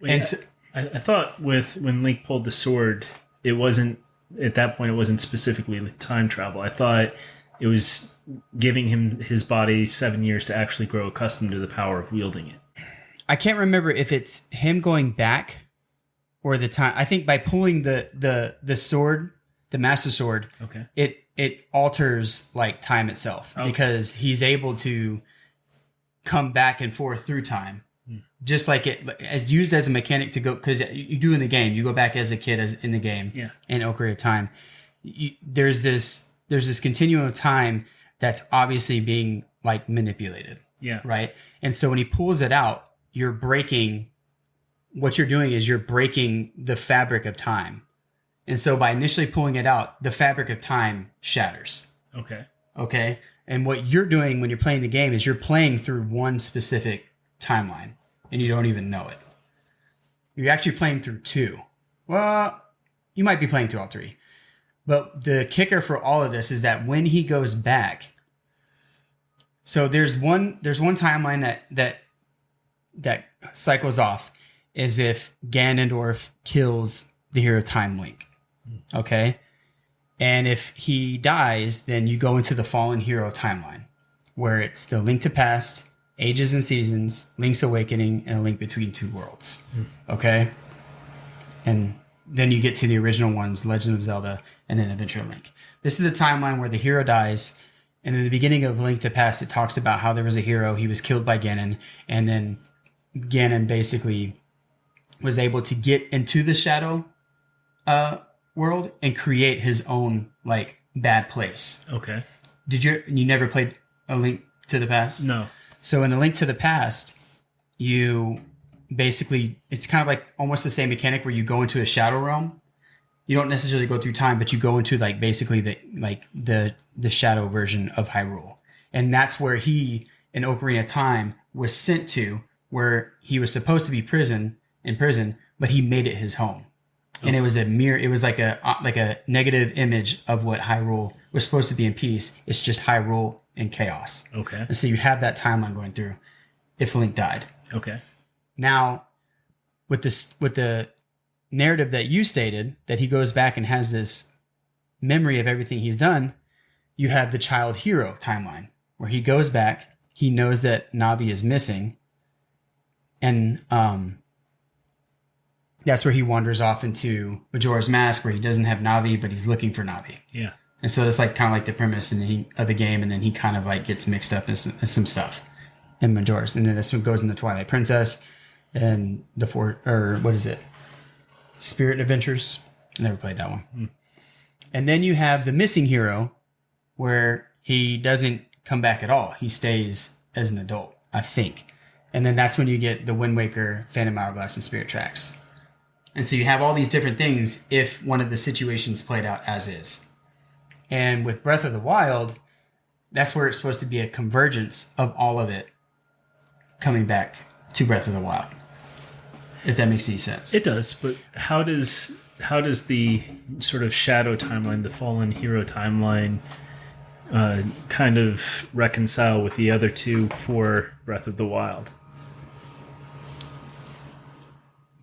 Wait, And so, I thought when Link pulled the sword, it wasn't at that point. It wasn't specifically time travel. I thought it was giving him his body 7 years to actually grow accustomed to the power of wielding it. I can't remember if it's him going back or the time. I think by pulling the sword, the Master Sword, okay, it alters like time itself because he's able to come back and forth through time. Just like it as used as a mechanic to go, because you do in the game, you go back as a kid as in the game in Ocarina of Time. There's this continuum of time that's obviously being like manipulated. Yeah. Right. And so when he pulls it out, what you're doing is you're breaking the fabric of time. And so by initially pulling it out, the fabric of time shatters. Okay. Okay. And what you're doing when you're playing the game is you're playing through one specific timeline and you don't even know it. You're actually playing through 2. Well, you might be playing through all 3. But the kicker for all of this is that when he goes back, so there's one timeline that cycles off is if Ganondorf kills the hero of time Link. Okay? And if he dies, then you go into the Fallen Hero timeline, where it's the Link to Past, Ages and Seasons, Link's Awakening, and A Link Between Two Worlds. Okay? And then you get to the original ones, Legend of Zelda, and then Adventure Link. This is the timeline where the hero dies, and in the beginning of Link to Past, it talks about how there was a hero, he was killed by Ganon, and then Ganon basically was able to get into the Shadow world and create his own like bad place. Okay. You never played A Link to the Past? No. So in A Link to the Past, you basically, it's kind of like almost the same mechanic where you go into a shadow realm. You don't necessarily go through time, but you go into like basically the shadow version of Hyrule. And that's where he, in Ocarina of Time, was sent to, where he was supposed to be in prison, but he made it his home. And it was like a negative image of what Hyrule was supposed to be in peace. It's just Hyrule in chaos. Okay. And so you have that timeline going through if Link died. Okay. Now, with the narrative that you stated, that he goes back and has this memory of everything he's done, you have the child hero timeline, where he goes back, he knows that Navi is missing. And that's where he wanders off into Majora's Mask, where he doesn't have Navi, but he's looking for Navi. Yeah. And so that's like kind of like the premise of the game, and then he kind of like gets mixed up in some stuff in Majora's. And then this one goes into Twilight Princess and Spirit Adventures. I never played that one. Mm. And then you have the missing hero, where he doesn't come back at all. He stays as an adult, I think. And then that's when you get the Wind Waker, Phantom Hourglass, and Spirit Tracks. And so you have all these different things if one of the situations played out as is. And with Breath of the Wild, that's where it's supposed to be a convergence of all of it coming back to Breath of the Wild. If that makes any sense. It does, but how does the sort of shadow timeline, the fallen hero timeline, kind of reconcile with the other two for Breath of the Wild?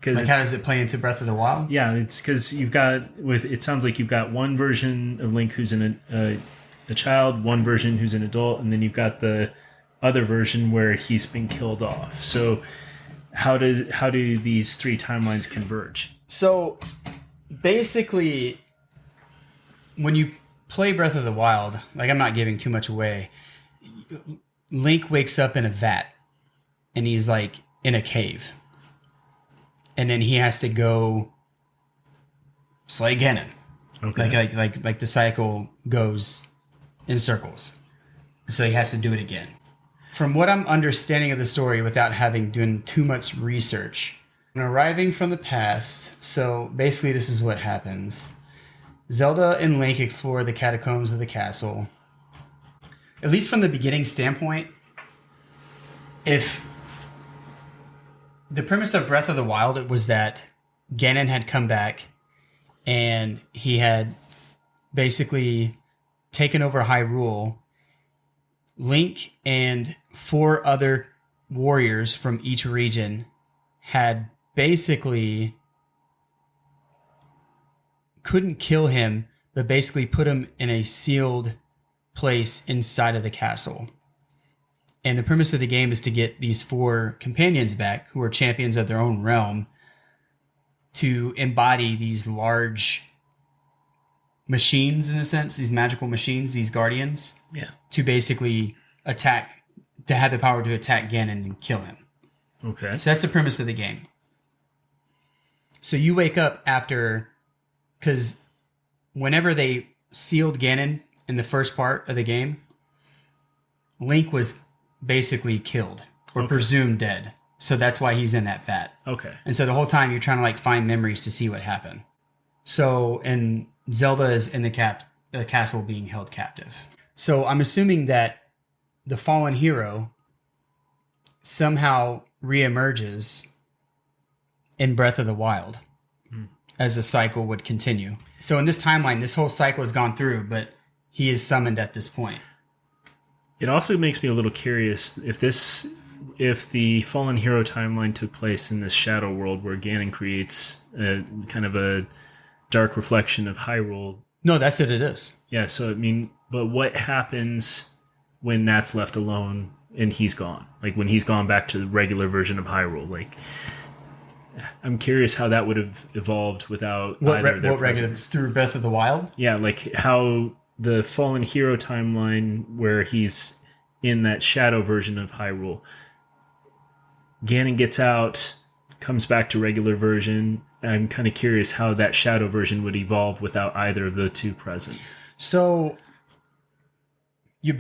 Like, how does it play into Breath of the Wild? Yeah, it's because it sounds like you've got one version of Link who's a child, one version who's an adult, and then you've got the other version where he's been killed off. So how do these three timelines converge? So basically, when you play Breath of the Wild, like, I'm not giving too much away, Link wakes up in a vat, and he's like in a cave. And then he has to go slay Ganon. Okay. Like the cycle goes in circles. So he has to do it again. From what I'm understanding of the story, without having done too much research, when arriving from the past, so basically this is what happens. Zelda and Link explore the catacombs of the castle. At least from the beginning standpoint, if the premise of Breath of the Wild, it was that Ganon had come back and he had basically taken over Hyrule. Link and 4 other warriors from each region had basically couldn't kill him, but basically put him in a sealed place inside of the castle. And the premise of the game is to get these 4 companions back, who are champions of their own realm, to embody these large machines, in a sense, these magical machines, these guardians, to basically attack, to have the power to attack Ganon and kill him. Okay. So that's the premise of the game. So you wake up after, because whenever they sealed Ganon in the first part of the game, Link was basically killed or presumed dead. So that's why he's in that vat. Okay. And so the whole time you're trying to like find memories to see what happened. So, and Zelda is in the castle being held captive. So I'm assuming that the fallen hero somehow reemerges in Breath of the Wild as the cycle would continue. So in this timeline, this whole cycle has gone through, but he is summoned at this point. It also makes me a little curious if the fallen hero timeline took place in this shadow world where Ganon creates a kind of a dark reflection of Hyrule. No, that's what it is. Yeah, so I mean, but what happens when that's left alone and he's gone? Like when he's gone back to the regular version of Hyrule, like I'm curious how that would have evolved without either of their presence. Through Breath of the Wild? Yeah, like how the fallen hero timeline where he's in that shadow version of Hyrule, Ganon gets out, comes back to regular version. I'm kind of curious how that shadow version would evolve without either of the two present. So you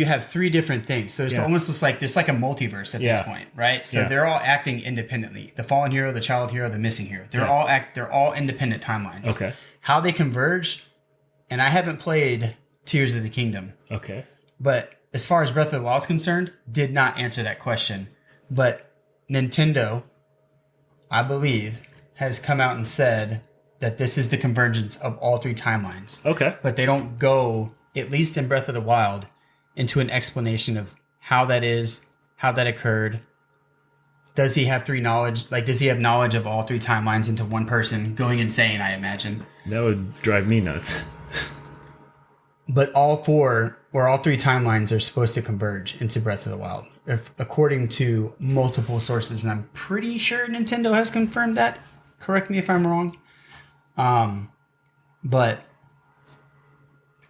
have 3 different things. So it's almost just like there's like a multiverse at this point, right? So they're all acting independently. The fallen hero, the child hero, the missing hero. They're all independent timelines. Okay. How they converge, and I haven't played Tears of the Kingdom. Okay. But as far as Breath of the Wild is concerned, did not answer that question. But Nintendo, I believe, has come out and said that this is the convergence of all 3 timelines. Okay. But they don't go, at least in Breath of the Wild, into an explanation of how that is, how that occurred. Does he have does he have knowledge of all 3 timelines into one person, going insane, I imagine? That would drive me nuts. but all four or all three timelines are supposed to converge into Breath of the Wild, if, according to multiple sources, and I'm pretty sure Nintendo has confirmed that. Correct me if I'm wrong. But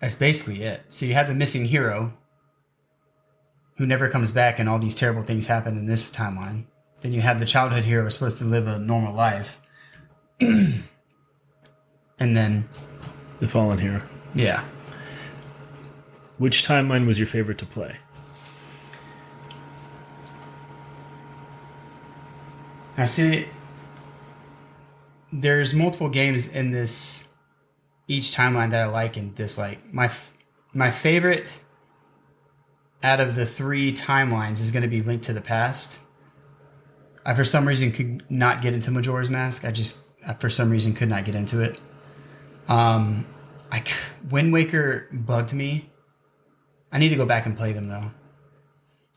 that's basically it. So you have the missing hero who never comes back, and all these terrible things happen in this timeline. Then you have the childhood hero who's supposed to live a normal life. And then The fallen hero. yeah. Which timeline was your favorite to play? I see there's multiple games in this each timeline that I like and dislike. My favorite out of the three timelines is going to be Link to the Past. I for some reason could not get into Majora's Mask. I just for some reason could not get into it. Wind Waker bugged me. I need to go back and play them though.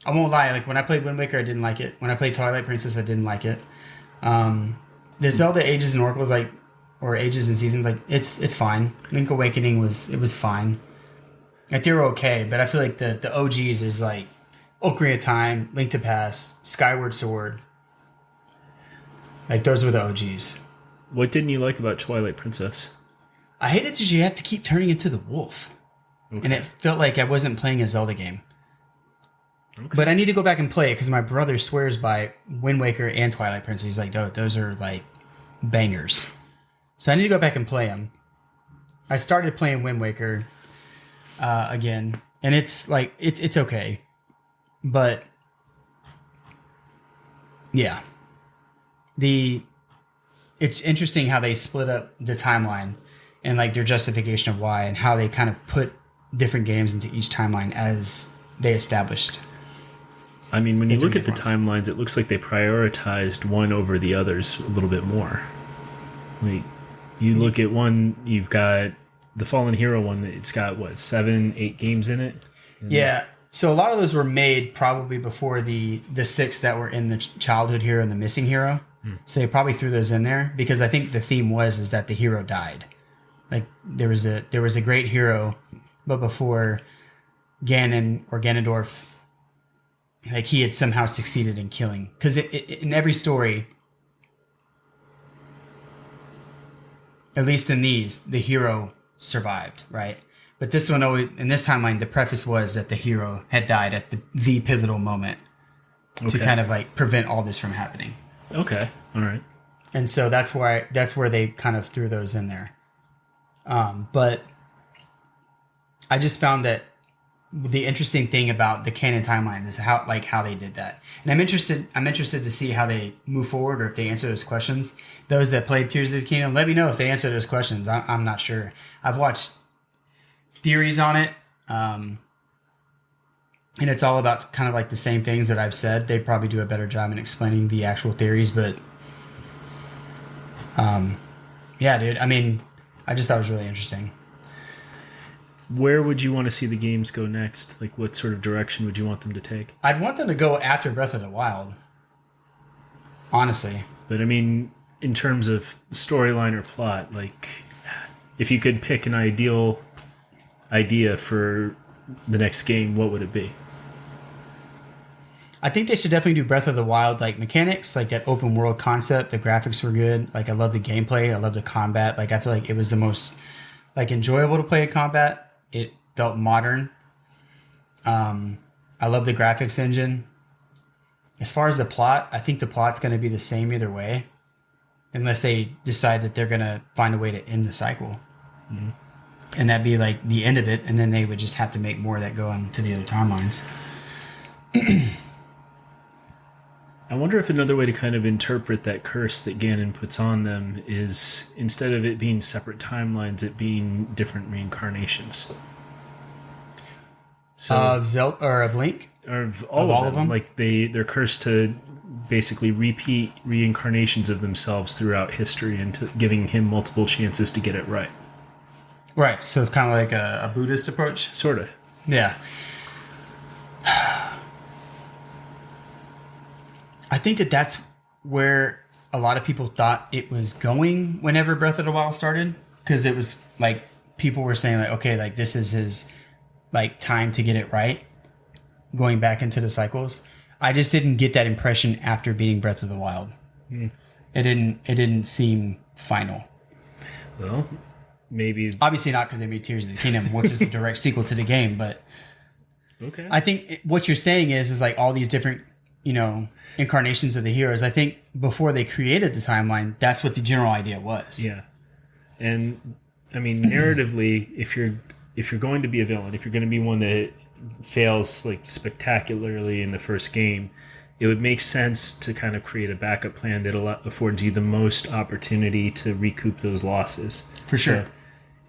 I won't lie. Like when I played Wind Waker, I didn't like it. When I played Twilight Princess, I didn't like it. The Zelda Ages and Oracles, like, or Ages and Seasons, like it's fine. Link Awakening was fine. Like they were okay, but I feel like the OGs is like Ocarina of Time, Link to Past, Skyward Sword. Like those were the OGs. What didn't you like about Twilight Princess? I hated that you had to keep turning into the wolf. Okay. And it felt like I wasn't playing a Zelda game. Okay. But I need to go back and play it because my brother swears by Wind Waker and Twilight Princess. He's like, oh, those are like bangers. So I need to go back and play them. I started playing Wind Waker again, and it's like it's okay, but yeah, it's interesting how they split up the timeline and like their justification of why and how they kind of put different games into each timeline as they established. I mean, when you look at the timelines, it looks like they prioritized one over the others a little bit more. Like, you look at one, you've got the Fallen Hero one, it's got, what, 7-8 games in it? Yeah. So a lot of those were made probably before the 6 that were in the childhood hero and the missing hero. So they probably threw those in there because I think the theme is that the hero died. Like there was a great hero, but before Ganon or Ganondorf, like he had somehow succeeded in killing. Because in every story, at least in these, the hero survived, right? But this one, in this timeline, the preface was that the hero had died at the pivotal moment to kind of like prevent all this from happening. Okay, all right. And so that's where they kind of threw those in there. But I just found that the interesting thing about the canon timeline is how they did that. And I'm interested to see how they move forward or if they answer those questions. Those that played Tears of the Kingdom, let me know if they answer those questions. I'm not sure. I've watched theories on it. And it's all about kind of like the same things that I've said. They probably do a better job in explaining the actual theories, but yeah, dude. I mean, I just thought it was really interesting. Where would you want to see the games go next? Like, what sort of direction would you want them to take? I'd want them to go after Breath of the Wild, honestly. But I mean, in terms of storyline or plot, like, if you could pick an ideal idea for the next game, what would it be? I think they should definitely do Breath of the Wild, like mechanics, like that open world concept. The graphics were good. Like I love the gameplay. I love the combat. Like I feel like it was the most like enjoyable to play in combat. It felt modern. I love the graphics engine. As far as the plot, I think the plot's going to be the same either way, unless they decide that they're going to find a way to end the cycle. Mm-hmm. And that'd be like the end of it, and then they would just have to make more that go into the other timelines. I wonder if another way to kind of interpret that curse that Ganon puts on them is instead of it being separate timelines, it being different reincarnations. So, of Zelda or of Link? Or of all of them. Like they're cursed to basically repeat reincarnations of themselves throughout history and to giving him multiple chances to get it right. Right. So kind of like a Buddhist approach? Sort of. Yeah. I think that's where a lot of people thought it was going whenever Breath of the Wild started, because it was like people were saying like, okay, like this is his like time to get it right, going back into the cycles. I just didn't get that impression after beating Breath of the Wild. It didn't seem final. Well, maybe obviously not because they made Tears of the Kingdom, which is a direct sequel to the game. But okay, I think what you're saying is like all these different, incarnations of the heroes. I think before they created the timeline, that's what the general idea was. Yeah, and I mean narratively, if you're going to be a villain, if you're going to be one that fails like spectacularly in the first game, it would make sense to kind of create a backup plan that affords you the most opportunity to recoup those losses. For sure. So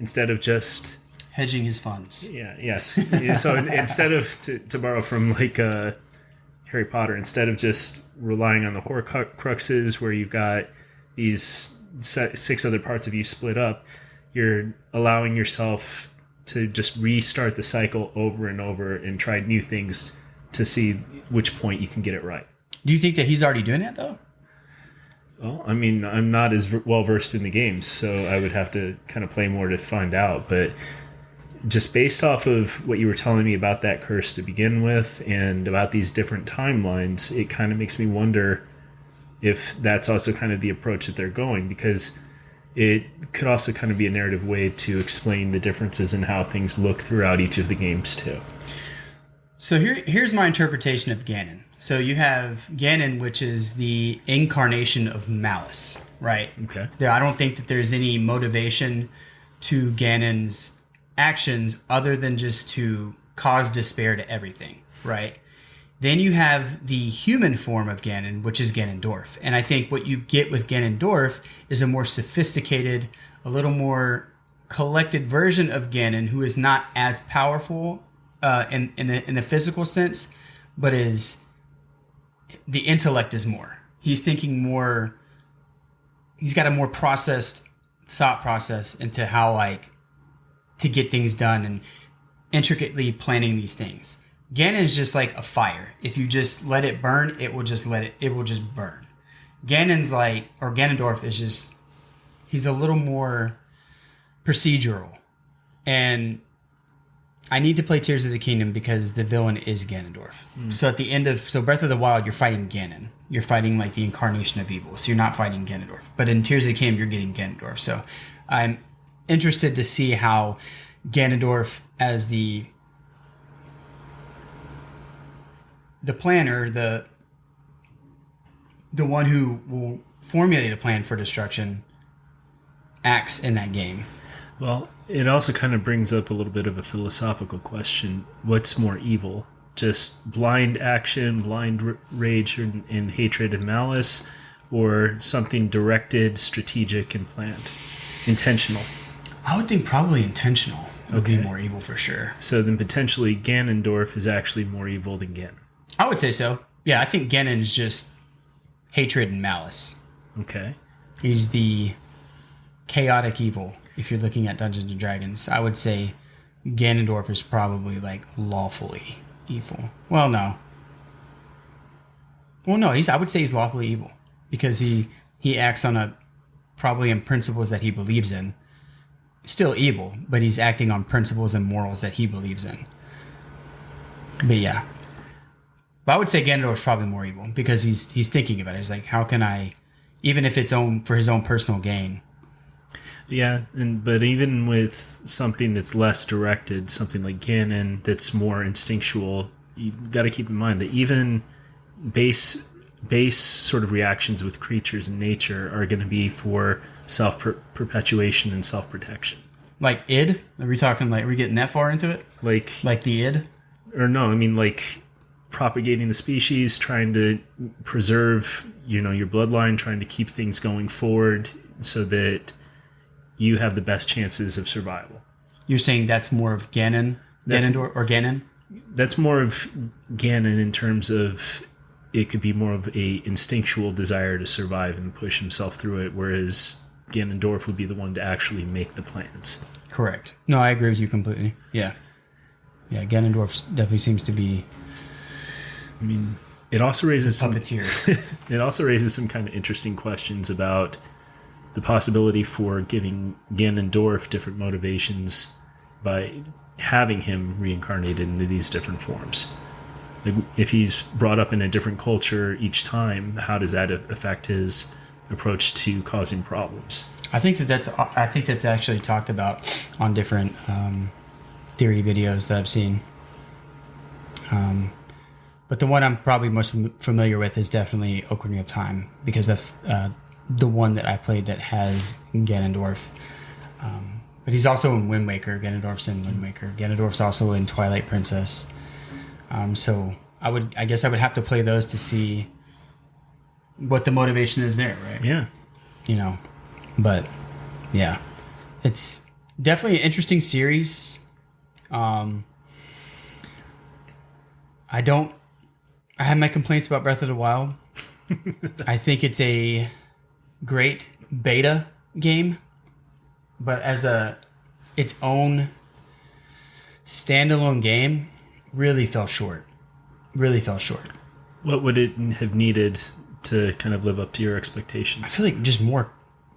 instead of just hedging his funds. Yeah. Yes. So instead of to borrow from like Harry Potter, instead of just relying on the Horcruxes where you've got these 6 other parts of you split up, you're allowing yourself to just restart the cycle over and over and try new things to see which point you can get it right. Do you think that he's already doing that though? Well, I mean, I'm not as well versed in the games, so I would have to kind of play more to find out. But just based off of what you were telling me about that curse to begin with and about these different timelines, it kind of makes me wonder if that's also kind of the approach that they're going, because it could also kind of be a narrative way to explain the differences in how things look throughout each of the games too. So here's my interpretation of Ganon. So you have Ganon, which is the incarnation of malice, right? Okay. I don't think that there's any motivation to Ganon's actions other than just to cause despair to everything, right? Then you have the human form of Ganon, which is Ganondorf. And I think what you get with Ganondorf is a more sophisticated, a little more collected version of Ganon, who is not as powerful in the physical sense, but the intellect is more. He's thinking more. He's got a more processed thought process into how to get things done and intricately planning these things. Ganon is just like a fire. If you just let it burn, it will just burn. Ganondorf is just, he's a little more procedural. And I need to play Tears of the Kingdom because the villain is Ganondorf. So at the end of Breath of the Wild, you're fighting Ganon. You're fighting like the incarnation of evil. So you're not fighting Ganondorf. But in Tears of the Kingdom, you're getting Ganondorf. So I'm interested to see how Ganondorf as the planner, the one who will formulate a plan for destruction, acts in that game. Well, it also kind of brings up a little bit of a philosophical question. What's more evil? Just blind action, blind rage and hatred and malice, or something directed, strategic, and planned? Intentional. I would think probably intentional would be more evil for sure. So then potentially Ganondorf is actually more evil than Ganon. I would say so. Yeah, I think Ganon is just hatred and malice. Okay. He's the chaotic evil. If you're looking at Dungeons and Dragons, I would say Ganondorf is probably like lawfully evil. Well, no. I would say he's lawfully evil because he acts on probably in principles that he believes in. Still evil, but he's acting on principles and morals that he believes in. But yeah. But I would say Ganondorf's probably more evil because he's thinking about it. He's like, how can I, even if it's for his own personal gain. Yeah, but even with something that's less directed, something like Ganon that's more instinctual, you've got to keep in mind that even base sort of reactions with creatures in nature are going to be for self-perpetuation and self-protection. Like id? Are we getting that far into it? Like the id? Or no, I mean like propagating the species, trying to preserve, your bloodline, trying to keep things going forward so that you have the best chances of survival. You're saying that's more of Ganon? Ganon? That's more of Ganon in terms of it could be more of a instinctual desire to survive and push himself through it, whereas Ganondorf would be the one to actually make the plans. Correct. No, I agree with you completely. Yeah. Yeah, Ganondorf definitely seems to be... I mean, it also raises puppeteer. It also raises some kind of interesting questions about the possibility for giving Ganondorf different motivations by having him reincarnated into these different forms. Like, if he's brought up in a different culture each time, how does that affect his approach to causing problems? I think that's actually talked about on different theory videos that I've seen. But the one I'm probably most familiar with is definitely Ocarina of Time, because that's the one that I played that has Ganondorf. But he's also in Wind Waker. Ganondorf's in Wind Waker. Ganondorf's also in Twilight Princess. So I guess I would have to play those to see what the motivation is there, right? Yeah. You know, but yeah, it's definitely an interesting series. I have my complaints about Breath of the Wild. I think it's a great beta game, but as its own standalone game, really fell short. What would it have needed to kind of live up to your expectations? I feel like just more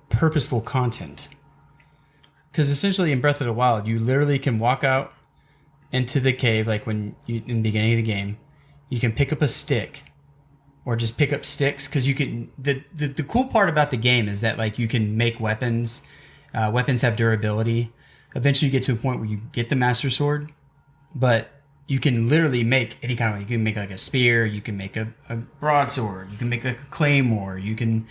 purposeful content. Because essentially in Breath of the Wild, you literally can walk out into the cave, like in the beginning of the game, you can pick up a stick or just pick up sticks, because you can. The cool part about the game is that like you can make weapons. Weapons have durability. Eventually, you get to a point where you get the Master Sword, but you can literally make any kind of. You can make like a spear. You can make a broadsword. You can make like a claymore. You can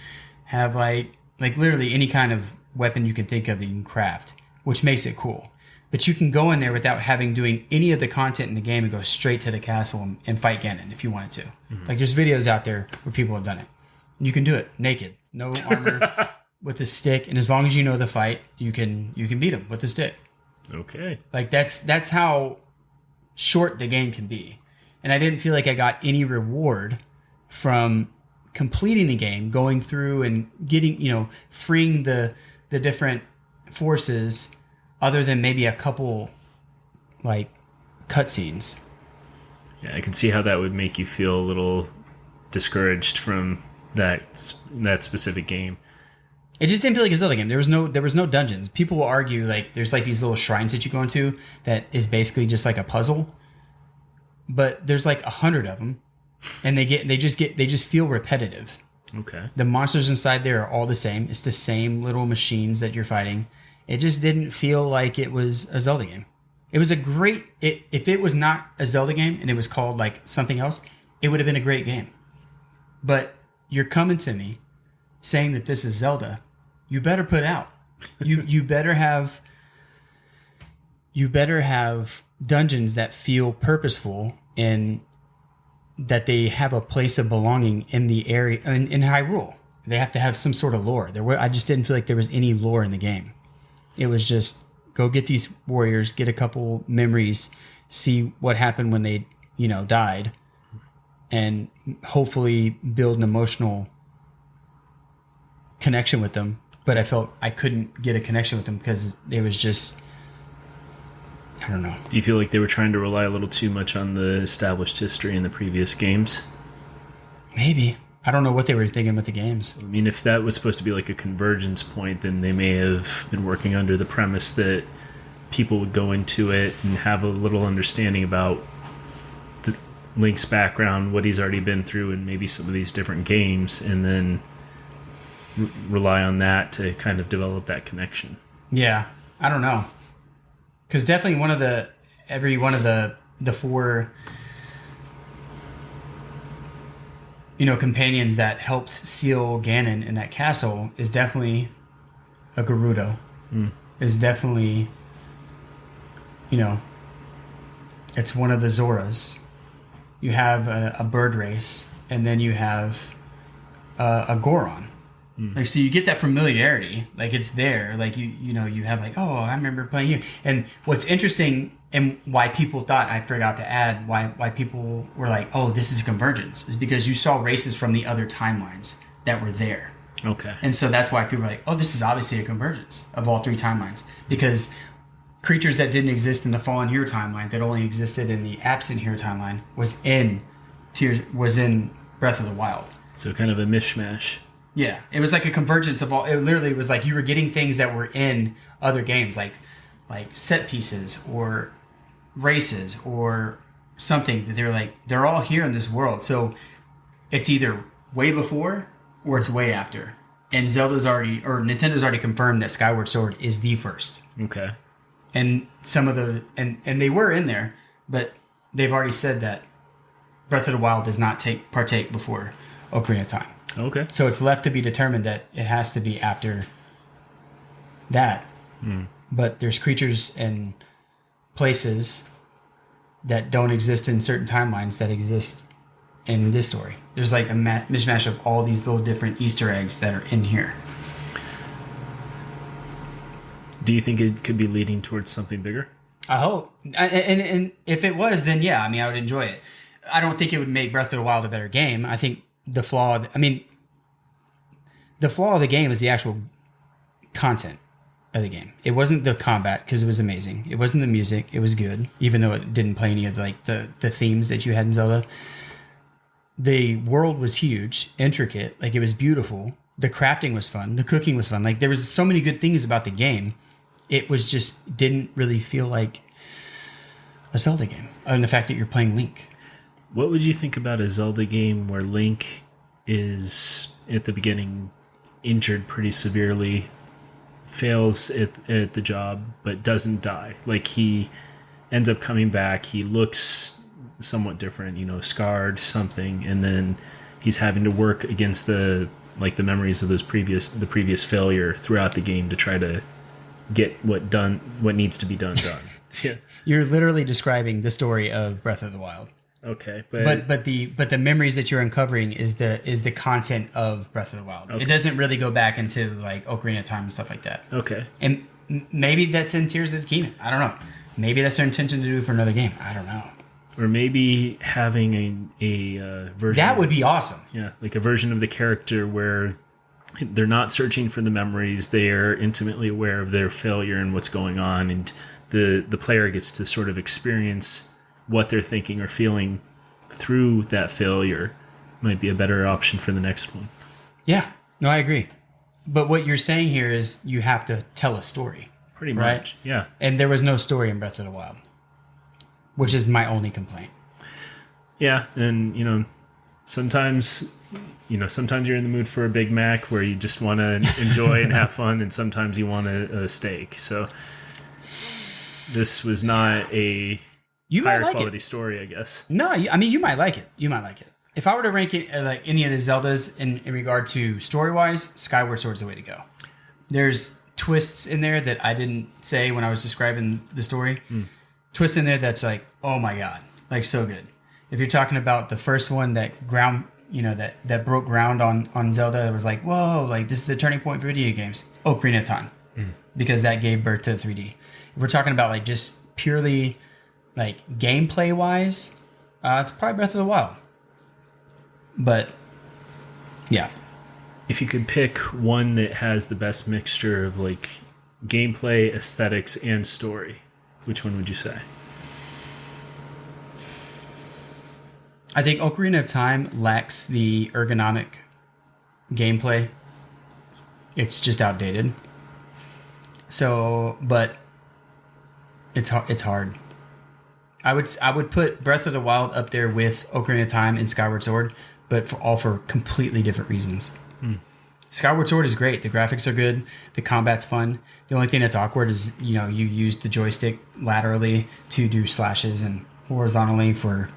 have like literally any kind of weapon you can think of that you can craft, which makes it cool. But you can go in there without doing any of the content in the game and go straight to the castle and fight Ganon if you wanted to. Mm-hmm. Like there's videos out there where people have done it. You can do it naked, no armor, with a stick, and as long as you know the fight, you can beat him with the stick. Okay. Like that's how short the game can be. And I didn't feel like I got any reward from completing the game, going through and getting, freeing the different forces, other than maybe a couple like cutscenes. Yeah, I can see how that would make you feel a little discouraged from that specific game. It just didn't feel like a Zelda game. There was no dungeons. People will argue like there's like these little shrines that you go into that is basically just like a puzzle, but there's like 100 of them, and they just feel repetitive. Okay. The monsters inside there are all the same. It's the same little machines that you're fighting. It just didn't feel like it was a Zelda game. It was if it was not a Zelda game and it was called like something else, it would have been a great game. But you're coming to me saying that this is Zelda. You better put out. You better have dungeons that feel purposeful and that they have a place of belonging in the area in Hyrule. They have to have some sort of lore. I just didn't feel like there was any lore in the game. It was just go get these warriors, get a couple memories, see what happened when they, died, and hopefully build an emotional connection with them. But I felt I couldn't get a connection with them because it was just, I don't know. Do you feel like they were trying to rely a little too much on the established history in the previous games? Maybe. I don't know what they were thinking with the games. I mean, if that was supposed to be like a convergence point, then they may have been working under the premise that people would go into it and have a little understanding about the Link's background, what he's already been through, and maybe some of these different games, and then rely on that to kind of develop that connection. Yeah, I don't know. Because definitely every one of the four companions that helped seal Ganon in that castle is definitely a Gerudo. Is definitely, it's one of the Zoras. You have a bird race, and then you have a Goron. Like, so you get that familiarity, like it's there, like you have like, oh, I remember playing you. And what's interesting and why people thought, I forgot to add, why people were like, oh, this is a convergence, is because you saw races from the other timelines that were there. Okay. And so that's why people were like, oh, this is obviously a convergence of all three timelines, because creatures that didn't exist in the Fallen Hero timeline, that only existed in the Absent Hero timeline, was in Breath of the Wild. So kind of a mishmash. Yeah, it was like a convergence of all. It literally was like you were getting things that were in other games, like set pieces or races or something that they're like they're all here in this world. So it's either way before or it's way after. And Nintendo's already confirmed that Skyward Sword is the first. Okay. And some of the and they were in there, but they've already said that Breath of the Wild does not partake before Ocarina of Time. Okay. So it's left to be determined that it has to be after that. But there's creatures and places that don't exist in certain timelines that exist in this story. There's like a mishmash of all these little different Easter eggs that are in here. Do you think it could be leading towards something bigger? I hope. And if it was, then yeah, I mean, I would enjoy it. I don't think it would make Breath of the Wild a better game. I think the flaw of the game is the actual content of the game. It wasn't the combat because it was amazing. It wasn't the music. It was good, even though it didn't play any of like the themes that you had in Zelda. The world was huge, intricate, like it was beautiful. The crafting was fun. The cooking was fun. Like there was so many good things about the game. It was just didn't really feel like a Zelda game. And the fact that you're playing Link. What would you think about a Zelda game where Link is at the beginning injured pretty severely, fails at the job, but doesn't die? Like he ends up coming back. He looks somewhat different, scarred something, and then he's having to work against the memories of the previous failure throughout the game to try to get what needs to be done. Yeah. You're literally describing the story of Breath of the Wild. Okay, but the memories that you're uncovering is the content of Breath of the Wild. Okay. It doesn't really go back into like Ocarina of Time and stuff like that. Okay, and maybe that's in Tears of the Kingdom. I don't know. Maybe that's their intention to do for another game. I don't know. Or maybe having a version that would be awesome. Yeah, like a version of the character where they're not searching for the memories; they are intimately aware of their failure and what's going on, and the player gets to sort of experience what they're thinking or feeling through that failure. Might be a better option for the next one. Yeah, no, I agree. But what you're saying here is you have to tell a story. Pretty right? much, yeah. And there was no story in Breath of the Wild, which is my only complaint. Yeah, and sometimes you're in the mood for a Big Mac where you just want to enjoy and have fun, and sometimes you want a steak. So this was not a higher quality story, I guess. No, I mean, you might like it. You might like it. If I were to rank it like any of the Zeldas in regard to story-wise, Skyward Sword's the way to go. There's twists in there that I didn't say when I was describing the story. Twists in there that's like, oh my god, like so good. If you're talking about the first one that that broke ground on Zelda, it was like, whoa, like this is the turning point for video games. Ocarina of Time, because that gave birth to 3D. If we're talking about like just purely like gameplay wise, it's probably Breath of the Wild. But yeah, if you could pick one that has the best mixture of like gameplay, aesthetics, and story, which one would you say? I think Ocarina of Time lacks the ergonomic gameplay. It's just outdated. So, but it's hard. I would put Breath of the Wild up there with Ocarina of Time and Skyward Sword, but for completely different reasons. Skyward Sword is great. The graphics are good. The combat's fun. The only thing that's awkward is, you use the joystick laterally to do slashes and horizontally for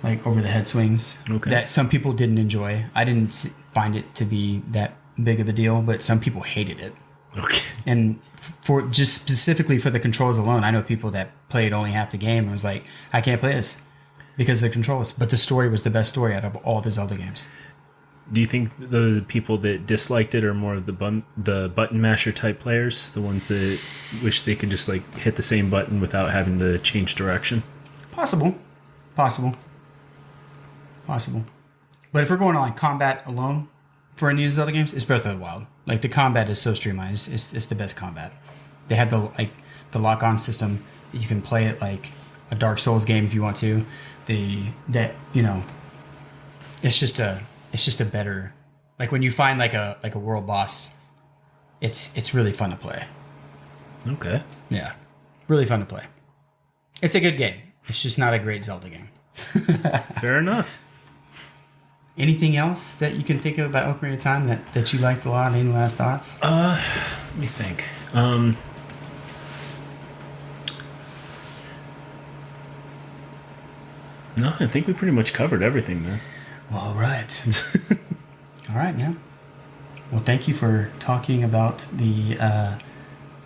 like over the head swings. Okay. That some people didn't enjoy. I didn't find it to be that big of a deal, but some people hated it. Okay. And for just specifically for the controls alone, I know people that played only half the game and was like, I can't play this because of the controls. But the story was the best story out of all the Zelda games. Do you think the people that disliked it are more of the button masher type players, the ones that wish they could just like hit the same button without having to change direction? Possible. But if we're going on like combat alone for any of the Zelda games, it's Breath of the Wild. Like the combat is so streamlined. It's the best combat. They have the lock-on system. You can play it like a Dark Souls game if you want to. It's just a better Like when you find like a world boss, it's really fun to play. Okay. Yeah, really fun to play. It's a good game. It's just not a great Zelda game. Fair enough. Anything else that you can think of about Ocarina of Time that you liked a lot? Any last thoughts? Let me think. No, I think we pretty much covered everything, man. Well, all right. All right, man. Well, thank you for talking about the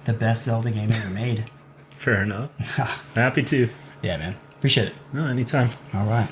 best Zelda game ever made. Fair enough. Happy to. Yeah, man. Appreciate it. No, anytime. All right.